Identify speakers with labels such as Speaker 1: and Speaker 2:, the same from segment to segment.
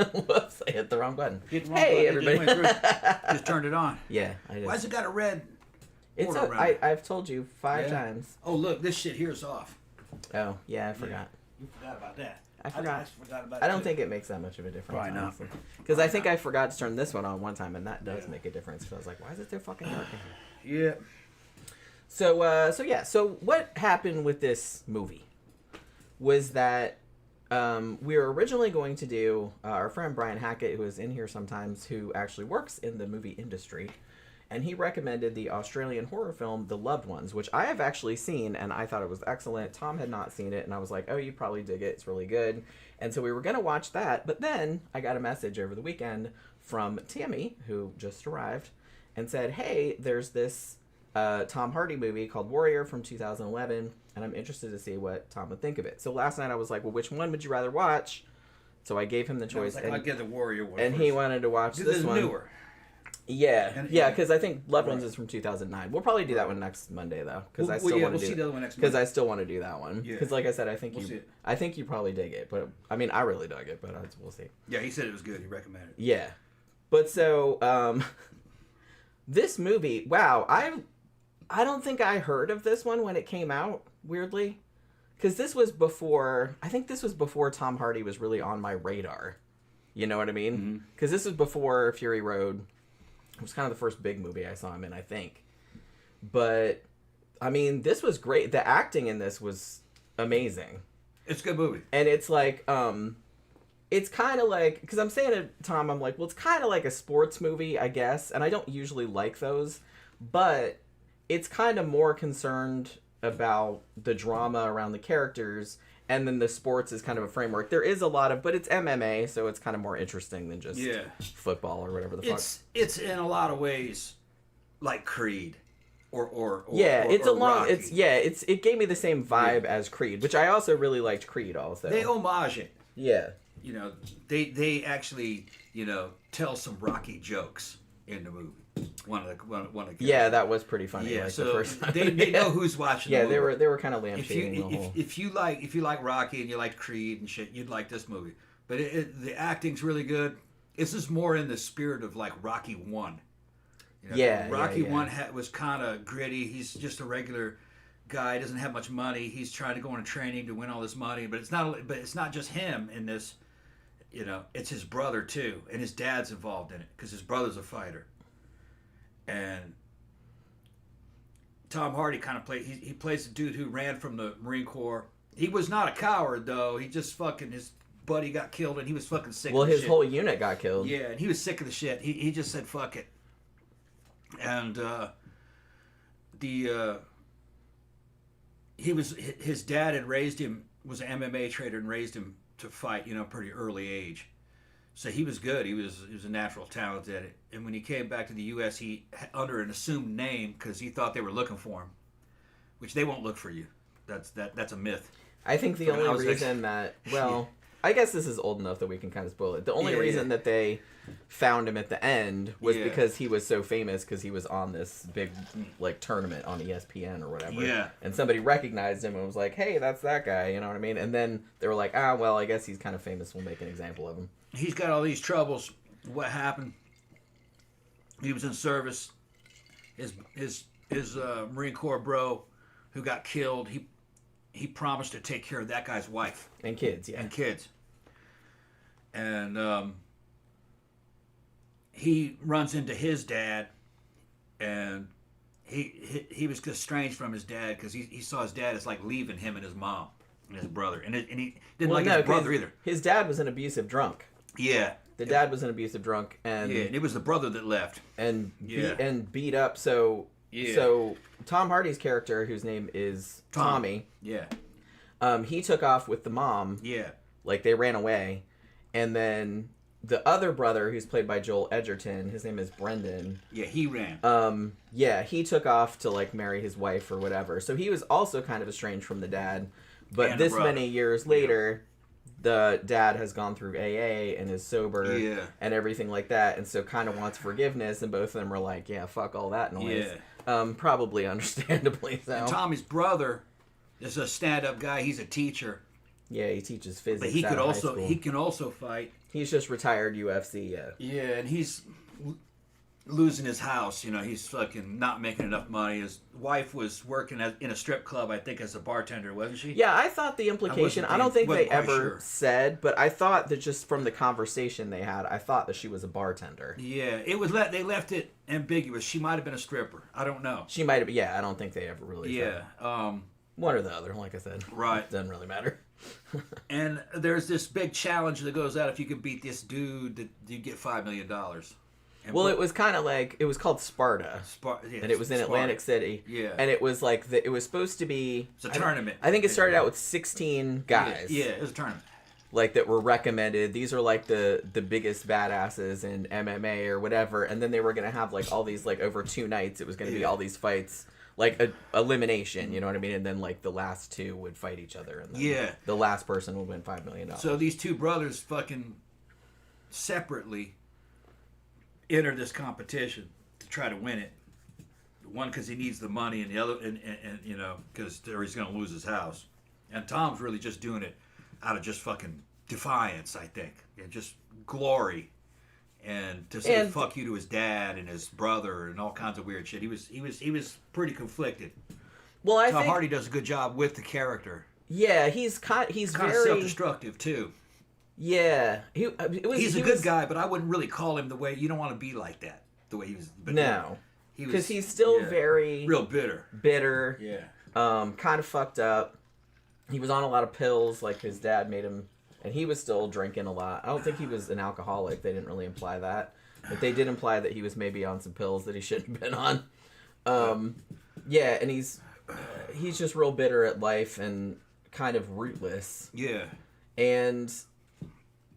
Speaker 1: Whoops, I hit the wrong button.
Speaker 2: Hey,
Speaker 1: everybody.
Speaker 2: Just turned it on.
Speaker 1: Yeah, I did.
Speaker 2: Why's it got a red
Speaker 1: It's
Speaker 2: border around it?
Speaker 1: I've told you 5 times.
Speaker 2: Oh, look, this shit here is off.
Speaker 1: Oh, yeah, I forgot.
Speaker 2: You forgot about that.
Speaker 1: I forgot.
Speaker 2: I forgot about
Speaker 1: I don't think it makes that much of a difference.
Speaker 2: Probably not.
Speaker 1: Because I think I forgot to turn this one on one time, and that does make a difference. Because I was like, why is it so fucking dark in here?
Speaker 2: Yeah.
Speaker 1: So what happened with this movie was that we were originally going to do our friend Brian Hackett, who is in here sometimes, who actually works in the movie industry, and he recommended the Australian horror film The Loved Ones, which I have actually seen, and I thought it was excellent. Tom had not seen it, and I was like, oh, you probably dig it. It's really good. And so we were going to watch that, but then I got a message over the weekend from Tammy, who just arrived, and said, hey, there's this Tom Hardy movie called Warrior from 2011, and I'm interested to see what Tom would think of it. So last night I was like, well, which one would you rather watch? So I gave him the choice.
Speaker 2: I'd get the Warrior one
Speaker 1: and
Speaker 2: first.
Speaker 1: he wanted to watch this one.
Speaker 2: Newer.
Speaker 1: Yeah, because I think Loved Ones is from 2009. We'll probably do that one next Monday though, because I still want to do.
Speaker 2: See the other one next
Speaker 1: because
Speaker 2: Monday.
Speaker 1: I still want to do that one. Because like I said, I think you probably dig it, but I mean, I really dug it, but we'll see.
Speaker 2: Yeah, he said it was good. He recommended it.
Speaker 1: Yeah, but so this movie, wow, I don't think I heard of this one when it came out. Weirdly, because this was before. I think this was before Tom Hardy was really on my radar. You know what I mean? Because this was before Fury Road. It was kind of the first big movie I saw him in, I think. But, I mean, this was great. The acting in this was amazing.
Speaker 2: It's a good movie.
Speaker 1: And it's like, it's kind of like, because I'm saying to Tom, I'm like, well, it's kind of like a sports movie, I guess. And I don't usually like those. But it's kind of more concerned about the drama around the characters. And then the sports is kind of a framework. There is a lot of, but it's MMA, so it's kind of more interesting than just football or whatever the fuck.
Speaker 2: It's in a lot of ways like Creed, or
Speaker 1: it's
Speaker 2: or
Speaker 1: a long.
Speaker 2: Rocky.
Speaker 1: It gave me the same vibe as Creed, which I also really liked Creed. Also,
Speaker 2: they homage it.
Speaker 1: Yeah,
Speaker 2: you know, they actually tell some Rocky jokes in the movie. One of the
Speaker 1: yeah, that was pretty funny.
Speaker 2: Yeah,
Speaker 1: like
Speaker 2: so
Speaker 1: the first time.
Speaker 2: they know who's watching.
Speaker 1: Yeah,
Speaker 2: the movie.
Speaker 1: they were kind of lampshading the whole.
Speaker 2: If you like Rocky and you like Creed and shit, you'd like this movie. But the acting's really good. This is more in the spirit of like Rocky 1. Rocky 1 was kind of gritty. He's just a regular guy. Doesn't have much money. He's trying to go into training to win all this money. But it's not just him in this. It's his brother too, and his dad's involved in it because his brother's a fighter. And Tom Hardy kind of he plays the dude who ran from the Marine Corps. He was not a coward though. He just his buddy got killed and he was fucking sick.
Speaker 1: Well,
Speaker 2: of the
Speaker 1: his
Speaker 2: shit.
Speaker 1: whole unit got killed.
Speaker 2: Yeah, and he was sick of the shit. He just said fuck it. And his dad had raised him, was an MMA trader and raised him to fight, pretty early age. So he was good. He was a natural talent at it. And when he came back to the U.S., he under an assumed name because he thought they were looking for him, which they won't look for you. That's a myth.
Speaker 1: I think the only reason that I guess this is old enough that we can kind of spoil it. The only reason that they found him at the end was because he was so famous because he was on this big tournament on ESPN or whatever.
Speaker 2: Yeah.
Speaker 1: And somebody recognized him and was like, hey, that's that guy. You know what I mean? And then they were like, well, I guess he's kind of famous. We'll make an example of him.
Speaker 2: He's got all these troubles. What happened? He was in service. His Marine Corps bro who got killed, he promised to take care of that guy's wife.
Speaker 1: And kids, yeah.
Speaker 2: And kids. And he runs into his dad, and he was estranged from his dad because he saw his dad as like leaving him and his mom and his brother. And he didn't like his brother either.
Speaker 1: His dad was an abusive drunk.
Speaker 2: Yeah.
Speaker 1: The dad was an abusive drunk. And
Speaker 2: it was the brother that left.
Speaker 1: And beat up. So Tom Hardy's character, whose name is Tommy.
Speaker 2: Yeah.
Speaker 1: He took off with the mom.
Speaker 2: Yeah.
Speaker 1: Like, they ran away. And then the other brother, who's played by Joel Edgerton, his name is Brendan.
Speaker 2: Yeah, he ran.
Speaker 1: He took off to, marry his wife or whatever. So he was also kind of estranged from the dad. But this many years later, the dad has gone through AA and is sober and everything like that. And so kind of wants forgiveness. And both of them are like, yeah, fuck all that noise. Yeah. Probably understandably so.
Speaker 2: And Tommy's brother is a stand-up guy. He's a teacher.
Speaker 1: Yeah, he teaches physics.
Speaker 2: But he can also fight.
Speaker 1: He's just retired UFC. Yeah.
Speaker 2: Yeah, and he's losing his house. You know, he's fucking not making enough money. His wife was working in a strip club, I think, as a bartender, wasn't she?
Speaker 1: Yeah, I thought the implication. I don't think they ever said, but I thought that just from the conversation they had, I thought that she was a bartender.
Speaker 2: Yeah, they left it ambiguous. She might have been a stripper. I don't know.
Speaker 1: She might have. Yeah, I don't think they ever really.
Speaker 2: Yeah.
Speaker 1: Said. One or the other, like I said.
Speaker 2: Right.
Speaker 1: Doesn't really matter.
Speaker 2: And there's this big challenge that goes out. If you could beat this dude, you get $5 million.
Speaker 1: Well, it was kind of like, it was called Sparta.
Speaker 2: Yeah,
Speaker 1: and it was in Atlantic City.
Speaker 2: Yeah.
Speaker 1: And it was like, it was supposed to be...
Speaker 2: It's a tournament.
Speaker 1: I think it started out with 16 guys.
Speaker 2: Yeah, it was a tournament.
Speaker 1: Like, that were recommended. These are like the biggest badasses in MMA or whatever. And then they were going to have like all these, like over 2 nights, it was going to be all these fights. Like elimination, you know what I mean? And then like the last 2 would fight each other. And then the last person would win $5 million.
Speaker 2: So these 2 brothers fucking separately enter this competition to try to win it. One because he needs the money, and the other, and you know, because he's going to lose his house. And Tom's really just doing it out of just fucking defiance, I think, and just glory, and to say fuck you to his dad and his brother and all kinds of weird shit. He was pretty conflicted.
Speaker 1: Well, I think
Speaker 2: Tom Hardy does a good job with the character.
Speaker 1: Yeah, he's kind of
Speaker 2: very self-destructive too.
Speaker 1: Yeah,
Speaker 2: he's a good guy, but I wouldn't really call him the way you don't want to be like that. The way he was.
Speaker 1: No, because he's still very
Speaker 2: real bitter.
Speaker 1: Yeah. Kind of fucked up. He was on a lot of pills, like his dad made him, and he was still drinking a lot. I don't think he was an alcoholic. They didn't really imply that, but they did imply that he was maybe on some pills that he shouldn't have been on. Yeah, and he's just real bitter at life and kind of rootless.
Speaker 2: Yeah,
Speaker 1: and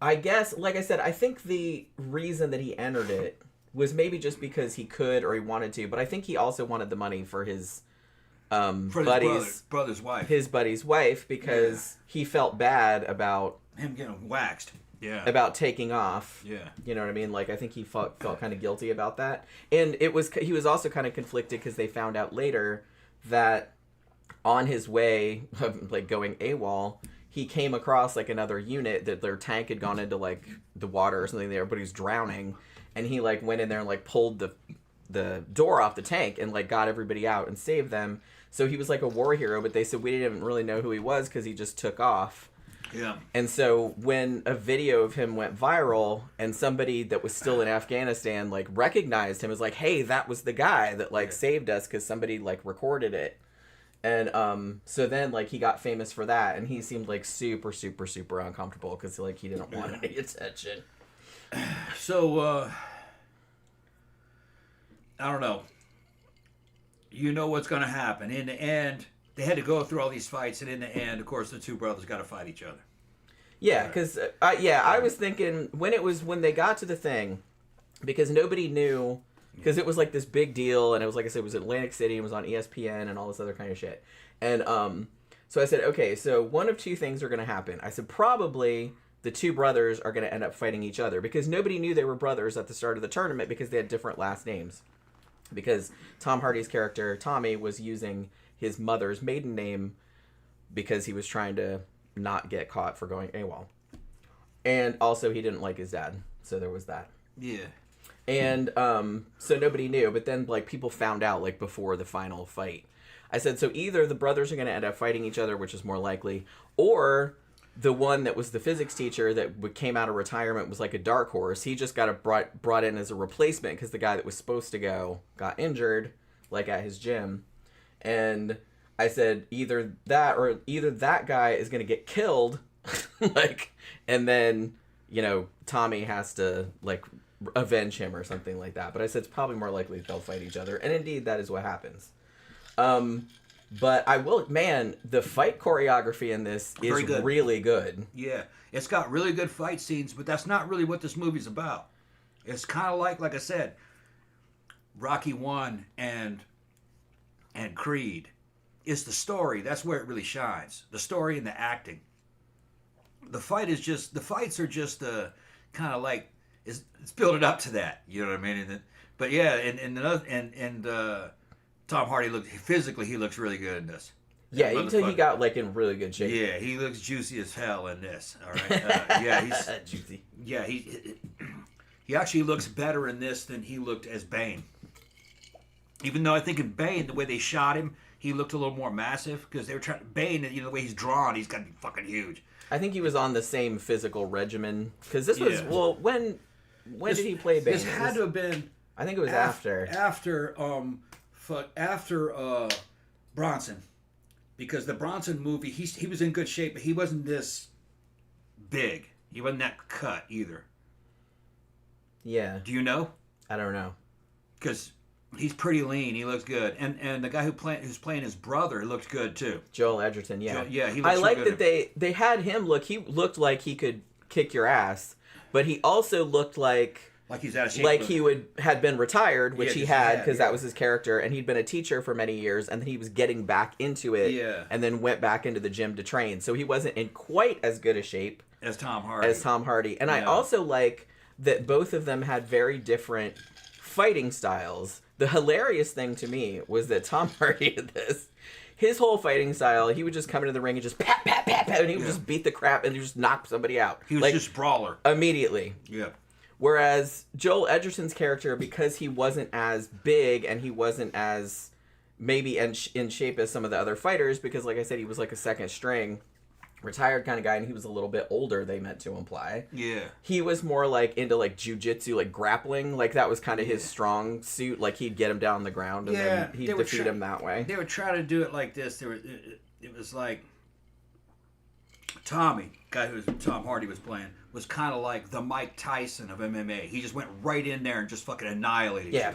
Speaker 1: I guess, like I said, I think the reason that he entered it was maybe just because he could or he wanted to, but I think he also wanted the money for his
Speaker 2: brother's wife.
Speaker 1: His buddy's wife, because he felt bad about
Speaker 2: him getting waxed. Yeah.
Speaker 1: About taking off.
Speaker 2: Yeah.
Speaker 1: You know what I mean? Like, I think he felt kind of guilty about that. And he was also kind of conflicted because they found out later that on his way, like going AWOL, he came across like another unit that their tank had gone into like the water or something there, but he was drowning, and he like went in there and like pulled the door off the tank and like got everybody out and saved them. So he was like a war hero, but they said we didn't really know who he was because he just took off.
Speaker 2: Yeah.
Speaker 1: And so when a video of him went viral and somebody that was still in Afghanistan like recognized him, as like, hey, that was the guy that like saved us because somebody like recorded it. And so then like he got famous for that, and he seemed like super, super, super uncomfortable because like he didn't want any attention.
Speaker 2: So I don't know. You know what's going to happen. In the end, they had to go through all these fights, and in the end, of course, the 2 brothers got to fight each other.
Speaker 1: Yeah, because I was thinking when they got to the thing, because nobody knew. Because it was like this big deal, and it was like I said, it was Atlantic City, and it was on ESPN and all this other kind of shit. And so I said, okay, so one of 2 things are going to happen. I said probably the 2 brothers are going to end up fighting each other, because nobody knew they were brothers at the start of the tournament because they had different last names. Because Tom Hardy's character Tommy was using his mother's maiden name because he was trying to not get caught for going AWOL, and also he didn't like his dad, so there was that.
Speaker 2: Yeah.
Speaker 1: And so nobody knew, but then like people found out like before the final fight. I said, so either the brothers are going to end up fighting each other, which is more likely, or the one that was the physics teacher that came out of retirement was like a dark horse. He just got brought in as a replacement because the guy that was supposed to go got injured, like at his gym. And I said either that guy is going to get killed, like, and then, you know, Tommy has to like avenge him or something like that. But I said it's probably more likely they'll fight each other, and indeed that is what happens. But I will, man, the fight choreography in this is really good.
Speaker 2: Yeah, it's got really good fight scenes, but that's not really what this movie's about. It's kind of like I said, Rocky 1 and Creed. It's the story. That's where it really shines. The story and the acting. The fights are just kind of like, it's building up to that. You know what I mean? But yeah, and Tom Hardy he looks really good in this.
Speaker 1: Yeah, you can tell he got like in really good shape.
Speaker 2: Yeah, he looks juicy as hell in this. All right. Yeah, he's
Speaker 1: juicy.
Speaker 2: Yeah, he actually looks better in this than he looked as Bane. Even though I think in Bane, the way they shot him, he looked a little more massive because they were trying. Bane, the way he's drawn, he's got to be fucking huge.
Speaker 1: I think he was on the same physical regimen because this was when did he play Bane?
Speaker 2: This had to have been.
Speaker 1: I think it was after
Speaker 2: Bronson, because the Bronson movie he was in good shape, but he wasn't this big. He wasn't that cut either.
Speaker 1: Yeah.
Speaker 2: Do you know?
Speaker 1: I don't know.
Speaker 2: Because he's pretty lean. He looks good, and the guy who's playing his brother looked good too.
Speaker 1: Joel Edgerton. Yeah.
Speaker 2: He looks
Speaker 1: I like
Speaker 2: good.
Speaker 1: that they had him look. He looked like he could kick your ass, but he also looked like
Speaker 2: he's out of shape.
Speaker 1: Like he had been retired, which he had because that was his character, and he'd been a teacher for many years, and then he was getting back into it, and then went back into the gym to train. So he wasn't in quite as good a shape
Speaker 2: as Tom Hardy.
Speaker 1: And I also like that both of them had very different fighting styles. The hilarious thing to me was that Tom Hardy in this, his whole fighting style, he would just come into the ring and just pat, pat, pat, pat, and he would just beat the crap and just knock somebody out.
Speaker 2: He was just brawler.
Speaker 1: Immediately.
Speaker 2: Yeah.
Speaker 1: Whereas Joel Edgerton's character, because he wasn't as big and he wasn't as maybe in shape as some of the other fighters, because like I said, he was like a second string, retired kind of guy, and he was a little bit older, they meant to imply.
Speaker 2: Yeah.
Speaker 1: He was more like into like jujitsu, like grappling, like that was kind of his strong suit, like he'd get him down on the ground and then he'd defeat him that way.
Speaker 2: They would try to do it like this. It was like Tommy, guy who Tom Hardy was playing, was kind of like the Mike Tyson of MMA. He just went right in there and just fucking annihilated.
Speaker 1: Yeah,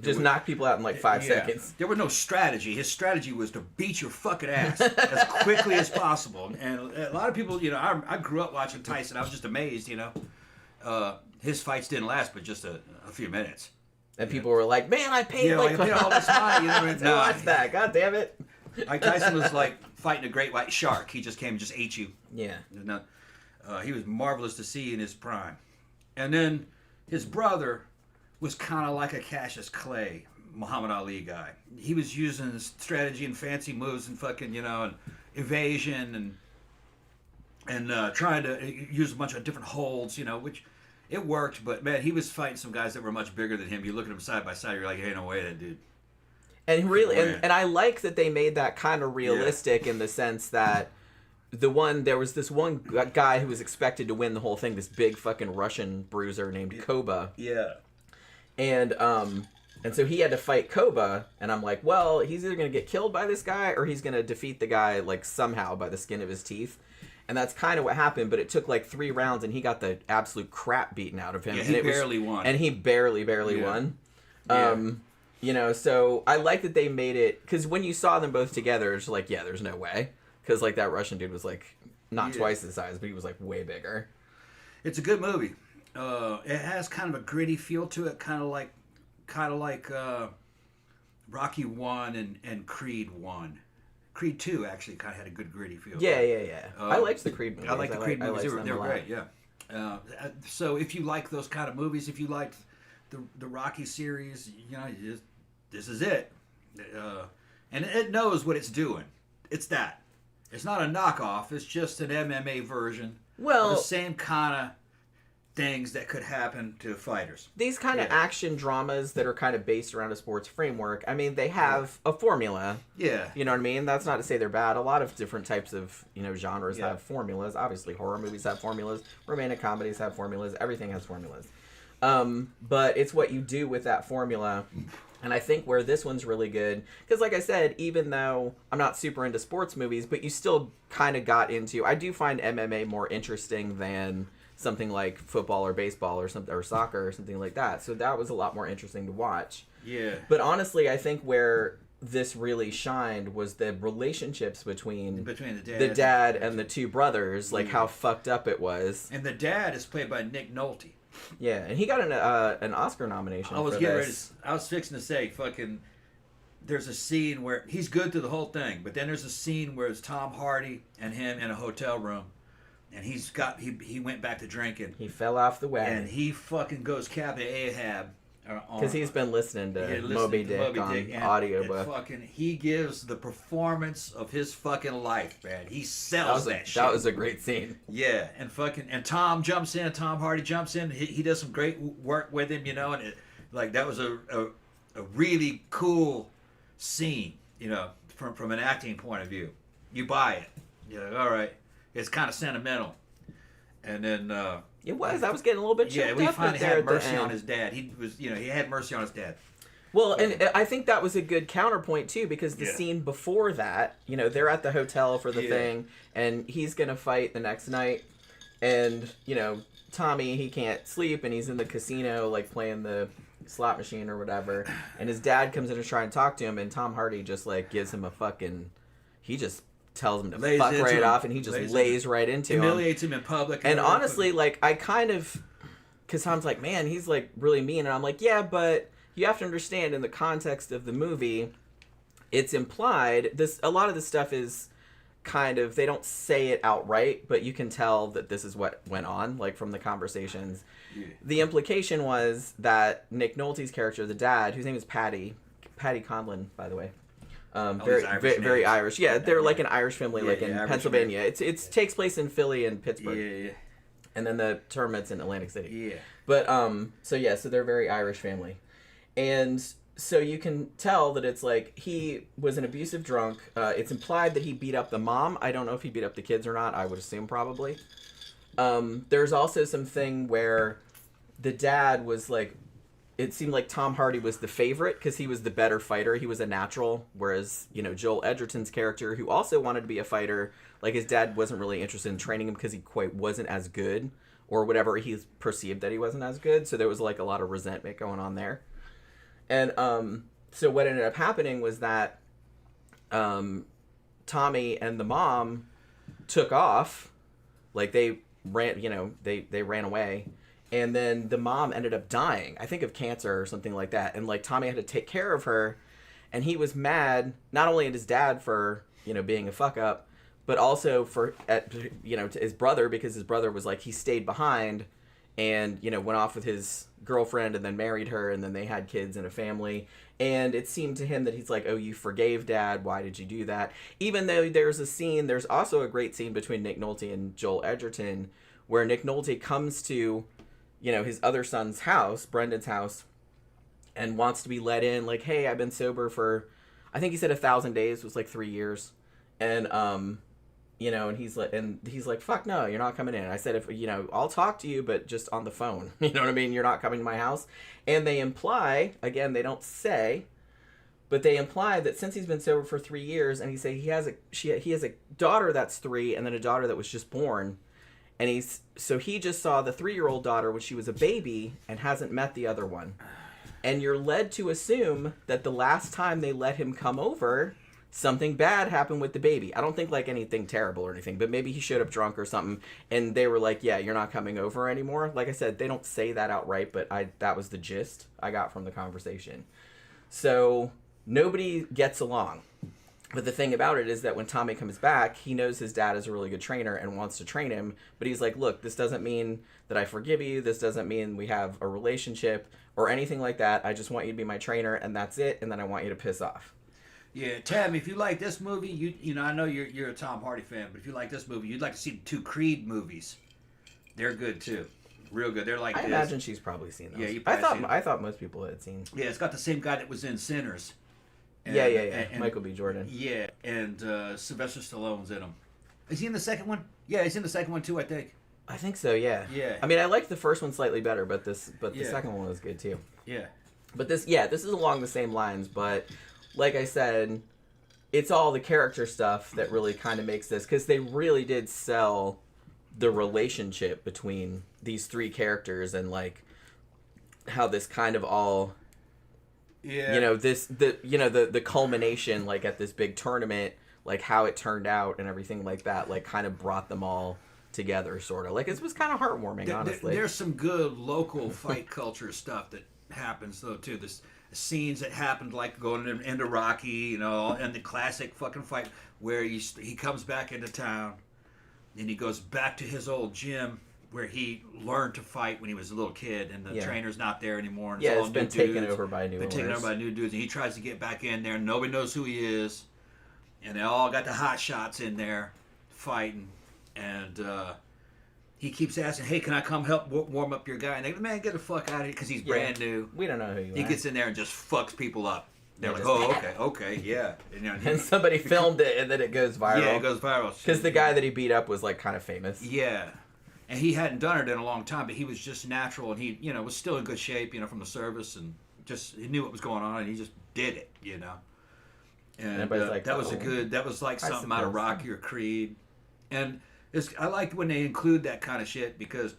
Speaker 1: just knocked people out in like 5 seconds.
Speaker 2: There was no strategy. His strategy was to beat your fucking ass as quickly as possible. And a lot of people, I grew up watching Tyson. I was just amazed, his fights didn't last but just a few minutes.
Speaker 1: And people were like, "Man, I paid
Speaker 2: I paid all this money
Speaker 1: to watch that. God damn it!"
Speaker 2: Mike Tyson was like fighting a great white shark. He just came and just ate you.
Speaker 1: Yeah.
Speaker 2: He was marvelous to see in his prime. And then his brother was kind of like a Cassius Clay, Muhammad Ali guy. He was using strategy and fancy moves and fucking, and evasion and trying to use a bunch of different holds, which it worked. But, man, he was fighting some guys that were much bigger than him. You look at him side by side, you're like, hey, no way, that dude.
Speaker 1: And really, and I like that they made that kind of realistic in the sense that there was this one guy who was expected to win the whole thing, this big fucking Russian bruiser named Koba.
Speaker 2: Yeah.
Speaker 1: And so he had to fight Koba, and I'm like, well, he's either going to get killed by this guy or he's going to defeat the guy like somehow by the skin of his teeth. And that's kind of what happened, but it took like 3 rounds and he got the absolute crap beaten out of him.
Speaker 2: Yeah,
Speaker 1: he
Speaker 2: barely won.
Speaker 1: And he barely won.
Speaker 2: Yeah.
Speaker 1: So I like that they made it, because when you saw them both together, it's like, yeah, there's no way. Because, like, that Russian dude was, like, not twice the size, but he was, like, way bigger.
Speaker 2: It's a good movie. It has kind of a gritty feel to it, kind of like Rocky 1 and Creed 1. Creed 2 actually kind of had a good gritty feel.
Speaker 1: Yeah. I liked the Creed movies.
Speaker 2: I like the Creed movies. They were great, yeah. So if you like those kind of movies, if you like the Rocky series, this is it. And it knows what it's doing. It's that. It's not a knockoff. It's just an MMA version of the same kind of things that could happen to fighters.
Speaker 1: These kind of action dramas that are kind of based around a sports framework, I mean, they have a formula.
Speaker 2: Yeah.
Speaker 1: You know what I mean? That's not to say they're bad. A lot of different types of, genres have formulas. Obviously, horror movies have formulas. Romantic comedies have formulas. Everything has formulas. But it's what you do with that formula. And I think where this one's really good, because like I said, even though I'm not super into sports movies, but you still kind of got into, I do find MMA more interesting than something like football or baseball or something, or soccer or something like that. So that was a lot more interesting to watch.
Speaker 2: Yeah.
Speaker 1: But honestly, I think where this really shined was the relationships between the dad and the 2 brothers, like how fucked up it was.
Speaker 2: And the dad is played by Nick Nolte.
Speaker 1: Yeah, and he got an Oscar nomination for this.
Speaker 2: I was fixing to say, fucking, there's a scene where he's good through the whole thing, but then there's a scene where it's Tom Hardy and him in a hotel room, and he went back to drinking.
Speaker 1: He fell off the wagon.
Speaker 2: And he fucking goes Captain Ahab
Speaker 1: Because he's been listening to Moby Dick on audiobook.
Speaker 2: He gives the performance of his fucking life, man. He sells that shit.
Speaker 1: That was a great scene.
Speaker 2: Yeah, and Tom jumps in. Tom Hardy jumps in. He does some great work with him, and that was a really cool scene, from an acting point of view. You buy it. You're like, all right. It's kind of sentimental. And then
Speaker 1: it was. I was getting a little bit choked up.
Speaker 2: We finally had mercy on his dad. He had mercy on his dad.
Speaker 1: Well, and I think that was a good counterpoint too, because the scene before that, they're at the hotel for the thing, and he's gonna fight the next night, and Tommy, he can't sleep, and he's in the casino playing the slot machine or whatever, and his dad comes in to try and talk to him, and Tom Hardy just gives him he just tells him to fuck right off, and he just lays right into him.
Speaker 2: Humiliates him in public.
Speaker 1: And honestly, I kind of... Because Tom's like, man, he's, really mean. And I'm like, yeah, but you have to understand, in the context of the movie, it's implied... A lot of this stuff is kind of... They don't say it outright, but you can tell that this is what went on, from the conversations. Yeah. The implication was that Nick Nolte's character, the dad, whose name is Paddy Conlon, by the way... very Irish. Yeah, they're an Irish family, in Pennsylvania. It takes place in Philly and Pittsburgh. Yeah. And then the tournament's in Atlantic City.
Speaker 2: Yeah.
Speaker 1: But so they're a very Irish family, and so you can tell that it's he was an abusive drunk. It's implied that he beat up the mom. I don't know if he beat up the kids or not. I would assume probably. There's also something where the dad was it seemed like Tom Hardy was the favorite because he was the better fighter. He was a natural, whereas, Joel Edgerton's character, who also wanted to be a fighter, his dad wasn't really interested in training him because he quite wasn't as good, or whatever, he perceived that he wasn't as good, so there was, a lot of resentment going on there. And so what ended up happening was that Tommy and the mom took off, they ran, they ran away. And then the mom ended up dying, I think of cancer or something like that. And Tommy had to take care of her, and he was mad not only at his dad for being a fuck up, but also to his brother, because his brother was he stayed behind, and went off with his girlfriend and then married her, and then they had kids and a family. And it seemed to him that he's oh, you forgave Dad, why did you do that? Even though there's also a great scene between Nick Nolte and Joel Edgerton, where Nick Nolte comes to his other son's house, Brendan's house, and wants to be let in, hey, I've been sober for, I think he said 1,000 days, was 3 years. And, and he's like, fuck no, you're not coming in. I said, I'll talk to you, but just on the phone. You know what I mean? You're not coming to my house. And they imply, again, they don't say, but they imply that since he's been sober for 3 years, and he has a daughter that's 3, and then a daughter that was just born. And he just saw the 3-year-old daughter when she was a baby and hasn't met the other one. And you're led to assume that the last time they let him come over, something bad happened with the baby. I don't think anything terrible or anything, but maybe he showed up drunk or something, and they were yeah, you're not coming over anymore. Like I said, they don't say that outright, but that was the gist I got from the conversation. So nobody gets along. But the thing about it is that when Tommy comes back, he knows his dad is a really good trainer and wants to train him. But he's like, look, this doesn't mean that I forgive you. This doesn't mean we have a relationship or anything like that. I just want you to be my trainer, and that's it. And then I want you to piss off.
Speaker 2: Yeah, Tam, if you like this movie, I know you're a Tom Hardy fan, but if you like this movie, you'd like to see the 2 Creed movies. They're good too. Real good. They're I
Speaker 1: imagine she's probably seen those.
Speaker 2: Yeah,
Speaker 1: I thought most people had seen.
Speaker 2: Yeah, it's got the same guy that was in Sinners.
Speaker 1: And, and Michael B. Jordan.
Speaker 2: Yeah, and Sylvester Stallone's in them. Is he in the second one? Yeah, he's in the second one too, I think.
Speaker 1: I think so, yeah.
Speaker 2: Yeah.
Speaker 1: I mean, I liked the first one slightly better, but the second one was good too.
Speaker 2: Yeah.
Speaker 1: But this is along the same lines, but like I said, it's all the character stuff that really kind of makes this, because they really did sell the relationship between these 3 characters and how this kind of all... Yeah. The culmination, at this big tournament, how it turned out and everything like that, kind of brought them all together, sort of. It was kind of heartwarming, honestly.
Speaker 2: There's some good local fight culture stuff that happens, though, too. The scenes that happened, going into Rocky, and the classic fucking fight where he comes back into town, and he goes back to his old gym where he learned to fight when he was a little kid, and the trainer's not there anymore. And
Speaker 1: it's been taken over by new
Speaker 2: dudes, and he tries to get back in there, and nobody knows who he is, and they all got the hot shots in there fighting, and he keeps asking, "Hey, can I come help warm up your guy?" And they go, "Man, get the fuck out of here," because he's brand new.
Speaker 1: We don't know who you are.
Speaker 2: He gets in there and just fucks people up. They're like, "Oh, okay, yeah."
Speaker 1: And somebody filmed it, and then it goes viral.
Speaker 2: Yeah, it goes viral.
Speaker 1: Because the guy that he beat up was like kind of famous.
Speaker 2: Yeah. And he hadn't done it in a long time, but he was just natural, and he, was still in good shape, from the service, and just he knew what was going on, and he just did it, And like, that was like something out of Rocky or Creed, and I liked when they include that kind of shit, because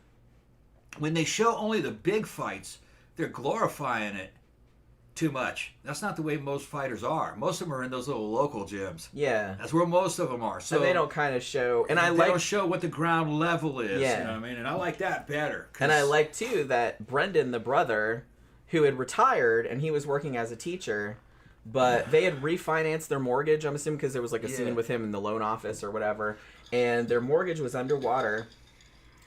Speaker 2: when they show only the big fights, they're glorifying it too much. That's not the way most fighters are. Most of them are in those little local gyms.
Speaker 1: Yeah,
Speaker 2: that's where most of them are. So
Speaker 1: and they don't kind of show, and
Speaker 2: they don't show what the ground level is.
Speaker 1: Yeah.
Speaker 2: You know what I mean? And I like that better.
Speaker 1: And I like too that Brendan, the brother, who had retired and he was working as a teacher, but they had refinanced their mortgage. I'm assuming because there was like a scene with him in the loan office or whatever, and their mortgage was underwater,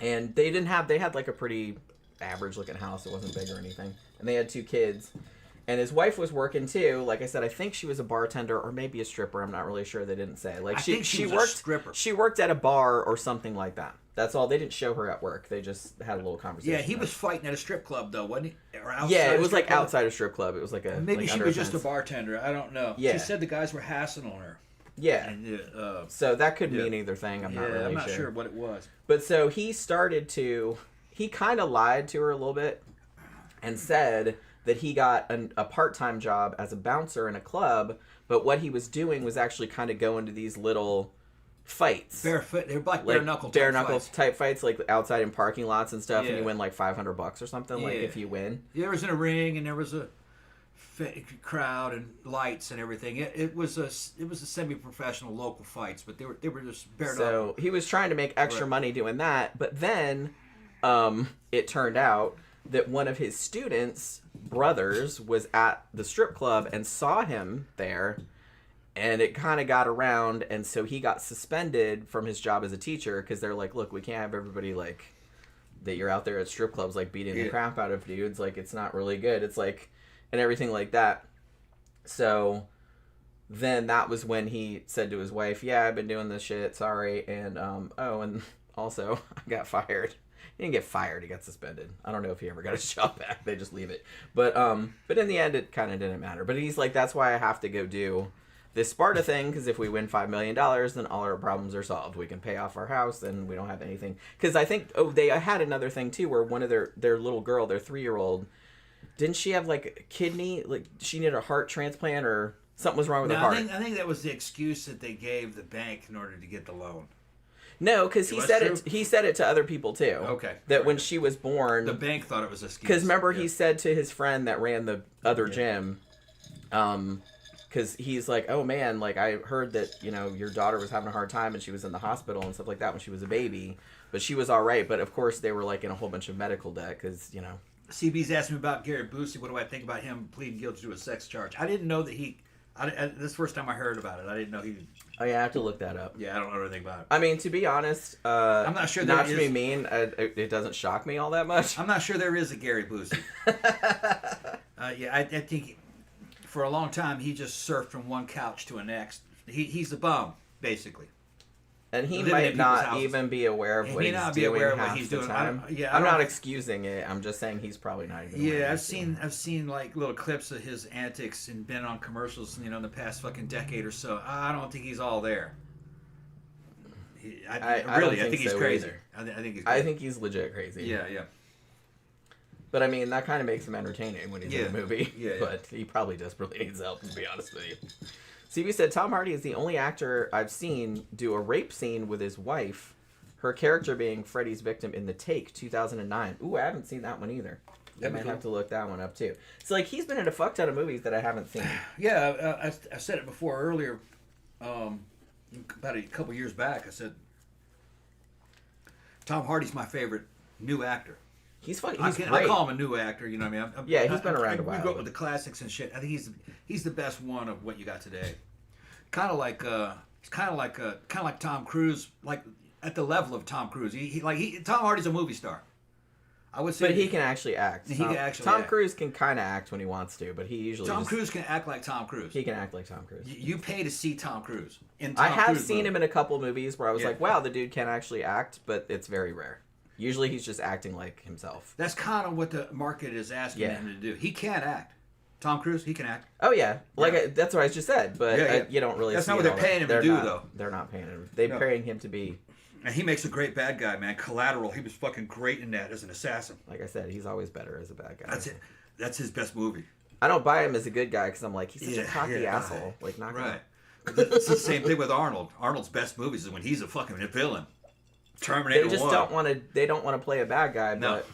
Speaker 1: and they had like a pretty average looking house. It wasn't big or anything, and they had 2 kids. And his wife was working too. Like I said, I think she was a bartender or maybe a stripper. I'm not really sure. They didn't say. Like she worked.
Speaker 2: A stripper.
Speaker 1: She worked at a bar or something like that. That's all. They didn't show her at work. They just had a little conversation.
Speaker 2: Yeah, he was fighting at a strip club though, wasn't he? Or
Speaker 1: outside it was like outside a strip club. It was like a
Speaker 2: maybe
Speaker 1: like
Speaker 2: she was just a bartender. I don't know.
Speaker 1: Yeah.
Speaker 2: She said the guys were hassling on her.
Speaker 1: Yeah.
Speaker 2: And,
Speaker 1: so that could mean either thing. I'm not really sure.
Speaker 2: I'm not sure what it was.
Speaker 1: But so he kind of lied to her a little bit and said that he got a part-time job as a bouncer in a club, but what he was doing was actually kind of going to these little fights.
Speaker 2: Barefoot, they're like bare knuckle
Speaker 1: type fights, like outside in parking lots and stuff, and you win like $500 or something, like if you win.
Speaker 2: There was in a ring, and there was a crowd and lights and everything. It was a semi-professional local fights, but they were just bare knuckle.
Speaker 1: So he was trying to make extra money doing that, but then it turned out that one of his students' brothers was at the strip club and saw him there, and it kind of got around, and so he got suspended from his job as a teacher because they're like, look, we can't have everybody like that you're out there at strip clubs like beating the crap out of dudes, like it's not really good. It's like, and everything like that. So then that was when he said to his wife, yeah, I've been doing this shit, sorry, and and also I got fired. He didn't get fired. He got suspended. I don't know if he ever got his job back. They just leave it. But in the end, it kind of didn't matter. But he's like, that's why I have to go do this Sparta thing, because if we win $5 million, then all our problems are solved. We can pay off our house, and we don't have anything. Because I think, they had another thing, too, where one of their little girl, their 3-year-old, didn't she have, like, a kidney? Like, she needed a heart transplant, or something was wrong with her heart?
Speaker 2: I think that was the excuse that they gave the bank in order to get the loan.
Speaker 1: No, because he said it to other people too.
Speaker 2: Okay.
Speaker 1: That when she was born,
Speaker 2: the bank thought it was a excuse.
Speaker 1: Because remember, he said to his friend that ran the other gym, because he's like, oh man, like I heard that your daughter was having a hard time and she was in the hospital and stuff like that when she was a baby, but she was all right. But of course, they were like in a whole bunch of medical debt because
Speaker 2: CB's asked me about Gary Busey. What do I think about him pleading guilty to a sex charge? I didn't know that this is the first time I heard about it. I didn't know he.
Speaker 1: Oh yeah, I have to look that up.
Speaker 2: Yeah, I don't know anything about it.
Speaker 1: I mean, to be honest,
Speaker 2: I'm not sure.
Speaker 1: Not to be mean, it doesn't shock me all that much.
Speaker 2: I'm not sure there is a Gary Busey. I think for a long time he just surfed from one couch to the next. He's a bum, basically.
Speaker 1: And he might not even be aware of what he's doing half the time. I'm not excusing it. I'm just saying he's probably not even aware.
Speaker 2: Yeah, I've seen like little clips of his antics and been on commercials, in the past fucking decade or so. I don't think he's all there. I think he's crazy.
Speaker 1: I think he's legit crazy.
Speaker 2: Yeah.
Speaker 1: But I mean, that kind of makes him entertaining when he's in a movie.
Speaker 2: Yeah.
Speaker 1: But he probably desperately needs help, to be honest with you. CB said, Tom Hardy is the only actor I've seen do a rape scene with his wife, her character being Freddy's victim in The Take, 2009. Ooh, I haven't seen that one either. I might have to look that one up, too. So, like, he's been in a fuck ton of movies that I haven't seen.
Speaker 2: Yeah, I said it before earlier, about a couple years back. I said, Tom Hardy's my favorite new actor.
Speaker 1: He's funny.
Speaker 2: I call him a new actor. You know what I mean?
Speaker 1: He's been around a while.
Speaker 2: We go up with the classics and shit. I think he's the best one of what you got today. Kind of like Tom Cruise. Like at the level of Tom Cruise. Tom Hardy's a movie star. I would say,
Speaker 1: but he can actually act. Tom
Speaker 2: act.
Speaker 1: Cruise can kind of act when he wants to, but he usually
Speaker 2: Tom Cruise can act like Tom Cruise.
Speaker 1: He can act like Tom Cruise.
Speaker 2: You pay to see Tom Cruise.
Speaker 1: I have seen him in a couple movies where I was like, wow, the dude can actually act, but it's very rare. Usually he's just acting like himself.
Speaker 2: That's kind of what the market is asking him to do. He can act. Tom Cruise, he can act.
Speaker 1: Oh yeah, that's what I just said. But you don't really.
Speaker 2: That's
Speaker 1: see
Speaker 2: not what they're paying him to do, though.
Speaker 1: They're not paying him. They're paying him to be.
Speaker 2: And he makes a great bad guy, man. Collateral. He was fucking great in that as an assassin.
Speaker 1: Like I said, he's always better as a bad guy.
Speaker 2: That's it. That's his best movie.
Speaker 1: I don't buy him as a good guy because I'm like, he's such a cocky asshole. Like, not
Speaker 2: right. It's the same thing with Arnold. Arnold's best movies is when he's a fucking villain. Terminator.
Speaker 1: They just don't want to. They don't want to play a bad guy, but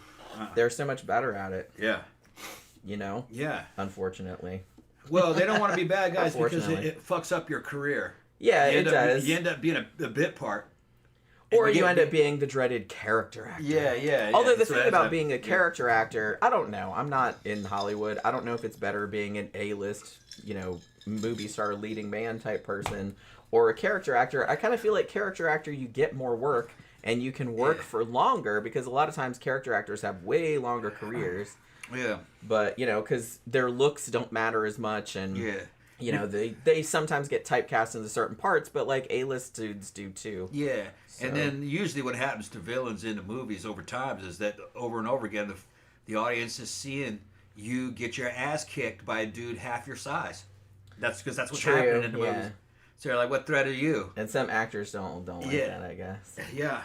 Speaker 1: they're so much better at it.
Speaker 2: Yeah.
Speaker 1: You know.
Speaker 2: Yeah.
Speaker 1: Unfortunately.
Speaker 2: Well, they don't want to be bad guys because it fucks up your career.
Speaker 1: Yeah, it does.
Speaker 2: You end up being a bit part.
Speaker 1: Or you end up being the dreaded character actor.
Speaker 2: Yeah.
Speaker 1: Although the thing about being a character actor, I don't know. I'm not in Hollywood. I don't know if it's better being an A-list, movie star leading man type person or a character actor. I kind of feel like character actor, you get more work and you can work for longer because a lot of times character actors have way longer careers.
Speaker 2: Yeah.
Speaker 1: But, because their looks don't matter as much and... Yeah. They sometimes get typecast into certain parts, but like A-list dudes do too.
Speaker 2: Yeah, so. And then usually what happens to villains in the movies over time is that over and over again, the audience is seeing you get your ass kicked by a dude half your size. That's because that's what's happening in the movies. So they're like, "What threat are you?"
Speaker 1: And some actors don't like that, I guess.
Speaker 2: Yeah.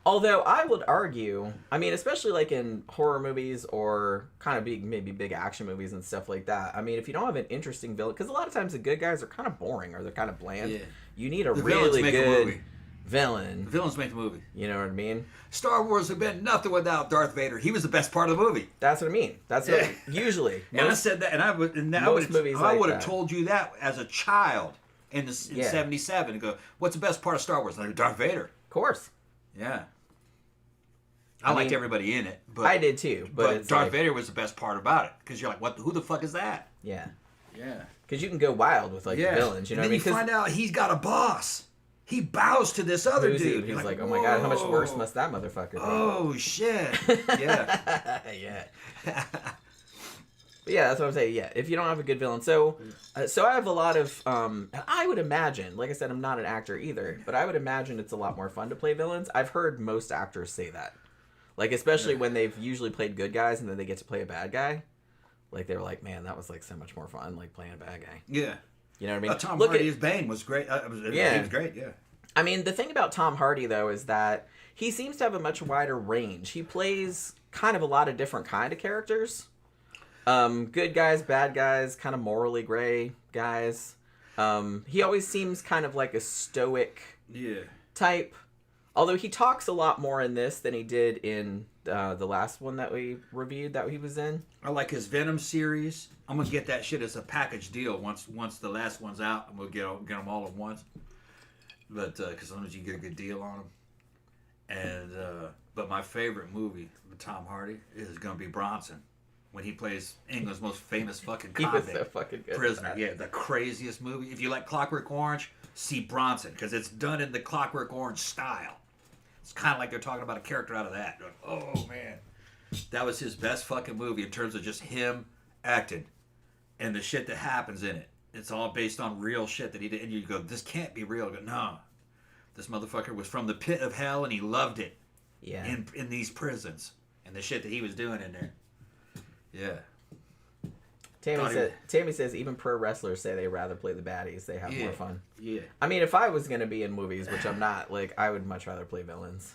Speaker 1: Although I would argue, I mean, especially like in horror movies or kind of maybe big action movies and stuff like that. I mean, if you don't have an interesting villain, because a lot of times the good guys are kind of boring or they're kind of bland. Yeah. You need a really good villain.
Speaker 2: The villains make the movie.
Speaker 1: You know what I mean?
Speaker 2: Star Wars would have been nothing without Darth Vader. He was the best part of the movie.
Speaker 1: That's what I mean. That's what usually.
Speaker 2: And I said that, and I would have told you that as a child in '77. And go, what's the best part of Star Wars? Like Darth Vader.
Speaker 1: Of course.
Speaker 2: Yeah. I liked everybody in it. But
Speaker 1: I did too. But
Speaker 2: Darth Vader was the best part about it. Because you're like, what? Who the fuck is that?
Speaker 1: Yeah.
Speaker 2: Yeah.
Speaker 1: Because you can go wild with the villains. You know
Speaker 2: and then
Speaker 1: what I mean?
Speaker 2: You find out he's got a boss. He bows to this other dude.
Speaker 1: He's like, oh my God, how much worse must that motherfucker be?
Speaker 2: Oh, shit. Yeah.
Speaker 1: Yeah. But yeah, that's what I'm saying. Yeah, if you don't have a good villain. So I have a lot of, I would imagine, like I said, I'm not an actor either, but I would imagine it's a lot more fun to play villains. I've heard most actors say that. Like, especially when they've usually played good guys and then they get to play a bad guy. Like, they were like, man, that was like so much more fun, like playing a bad guy.
Speaker 2: Yeah.
Speaker 1: You know what I mean?
Speaker 2: Tom Hardy as Bane was great. He was great, yeah.
Speaker 1: I mean, the thing about Tom Hardy, though, is that he seems to have a much wider range. He plays kind of a lot of different kind of characters. Good guys, bad guys, kind of morally gray guys. He always seems kind of like a stoic type. Although he talks a lot more in this than he did in the last one that we reviewed that he was in.
Speaker 2: I like his Venom series. I'm going to get that shit as a package deal once the last one's out. I'm going to get them all at once. But because sometimes you get a good deal on them. And but my favorite movie with Tom Hardy is going to be Bronson. When he plays England's most famous fucking convict.
Speaker 1: He was so fucking good.
Speaker 2: Prisoner. Yeah, the craziest movie. If you like Clockwork Orange, see Bronson. Because it's done in the Clockwork Orange style. It's kind of like they're talking about a character out of that. Oh, man. That was his best fucking movie in terms of just him acting. And the shit that happens in it. It's all based on real shit that he did. And you go, this can't be real. I go, no. This motherfucker was from the pit of hell and he loved it.
Speaker 1: Yeah.
Speaker 2: In these prisons. And the shit that he was doing in there. Yeah.
Speaker 1: Tammy says even pro wrestlers say they rather play the baddies. They have more fun.
Speaker 2: Yeah.
Speaker 1: I mean, if I was going to be in movies, which I'm not, like, I would much rather play villains.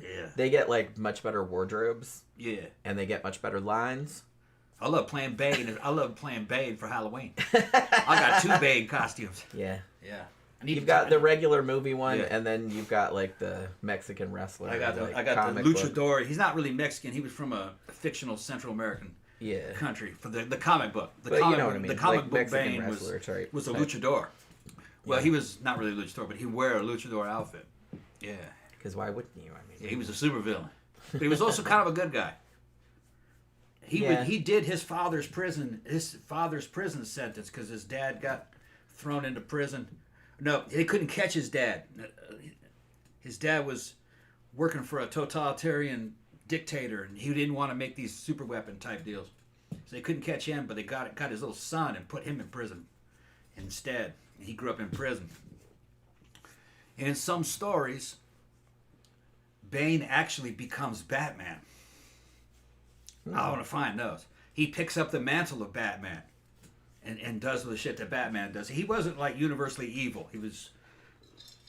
Speaker 2: Yeah.
Speaker 1: They get, like, much better wardrobes.
Speaker 2: Yeah.
Speaker 1: And they get much better lines.
Speaker 2: I love playing Bane. I love playing Bane for Halloween. I got 2 Bane costumes.
Speaker 1: Yeah.
Speaker 2: Yeah.
Speaker 1: You've got the regular movie one, and then you've got, like, the Mexican wrestler.
Speaker 2: I got the luchador. Book. He's not really Mexican. He was from a fictional Central American country for the comic book. The comic,
Speaker 1: you know what I mean.
Speaker 2: The comic book
Speaker 1: Mexican
Speaker 2: Bane was a
Speaker 1: type.
Speaker 2: luchador. Well, he was not really a luchador, but he wear a luchador outfit. Yeah.
Speaker 1: Because why wouldn't you? I mean,
Speaker 2: he was a supervillain, but he was also kind of a good guy. He did his father's prison sentence because his dad got thrown into prison. No, they couldn't catch his dad. His dad was working for a totalitarian dictator, and he didn't want to make these super weapon type deals. So they couldn't catch him, but they got his little son and put him in prison instead. And he grew up in prison. And in some stories, Bane actually becomes Batman. I want to find those. He picks up the mantle of Batman and does the shit that Batman does. He wasn't like universally evil. He was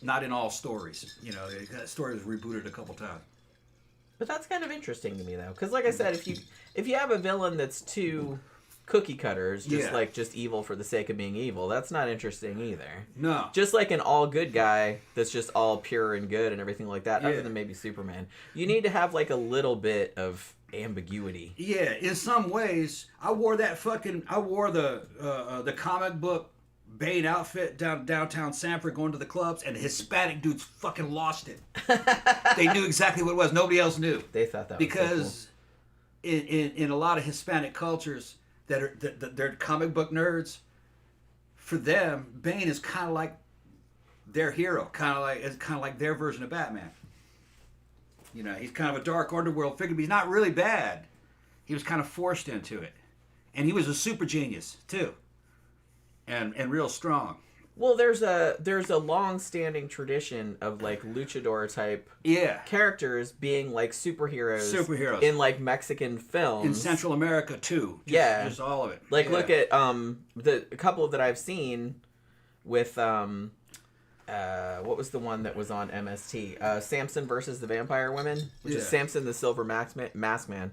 Speaker 2: not in all stories. You know, that story was rebooted a couple times.
Speaker 1: But that's kind of interesting to me, though, because like I said, if you have a villain that's too cookie cutters, just evil for the sake of being evil, that's not interesting either.
Speaker 2: No.
Speaker 1: Just like an all good guy that's just all pure and good and everything like that, other than maybe Superman. You need to have like a little bit of ambiguity.
Speaker 2: Yeah, in some ways, I wore the comic book Bane outfit downtown Sanford going to the clubs, and the Hispanic dudes fucking lost it. They knew exactly what it was. Nobody else knew.
Speaker 1: They thought that
Speaker 2: because
Speaker 1: was so
Speaker 2: cool. in a lot of Hispanic cultures they're comic book nerds, for them Bane is kind of like their hero, kind of like their version of Batman. You know, he's kind of a dark underworld figure, but he's not really bad. He was kind of forced into it, and he was a super genius too. And real strong.
Speaker 1: Well, there's a long-standing tradition of like luchador type characters being like superheroes in like Mexican films
Speaker 2: in Central America too. Just all of it.
Speaker 1: Like look at the couple that I've seen with what was the one that was on MST? Samson versus the Vampire Women, which is Samson the Silver Mask Man,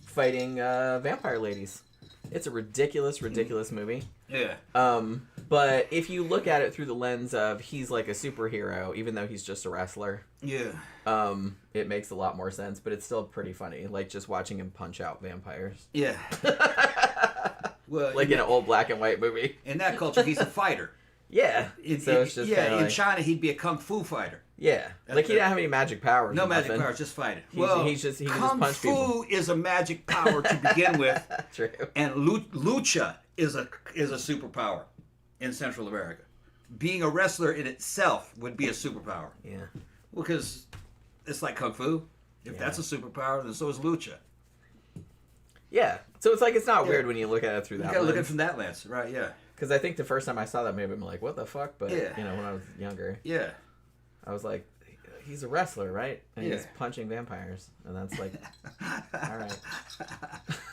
Speaker 1: fighting vampire ladies. It's a ridiculous movie.
Speaker 2: Yeah.
Speaker 1: But if you look at it through the lens of he's like a superhero, even though he's just a wrestler.
Speaker 2: Yeah.
Speaker 1: It makes a lot more sense, but it's still pretty funny. Like just watching him punch out vampires.
Speaker 2: Yeah. Well,
Speaker 1: like in an old black and white movie.
Speaker 2: In that culture, he's a fighter.
Speaker 1: Yeah.
Speaker 2: It's just in China, he'd be a kung fu fighter.
Speaker 1: Yeah. Like he didn't have any magic powers.
Speaker 2: No magic powers, just fighting.
Speaker 1: He just
Speaker 2: kung
Speaker 1: punch
Speaker 2: fu
Speaker 1: people.
Speaker 2: is a magic power to begin with.
Speaker 1: True.
Speaker 2: And lucha is a superpower in Central America. Being a wrestler in itself would be a superpower.
Speaker 1: Yeah.
Speaker 2: Well, because it's like kung fu. If that's a superpower, then so is lucha.
Speaker 1: Yeah. So it's like it's not weird when you look at it through that lens.
Speaker 2: You gotta look at it from that lens, right? Yeah.
Speaker 1: Because I think the first time I saw that movie, I'm like, what the fuck? But, you know, when I was younger.
Speaker 2: Yeah.
Speaker 1: I was like, he's a wrestler, right? And he's punching vampires. And that's like, all right.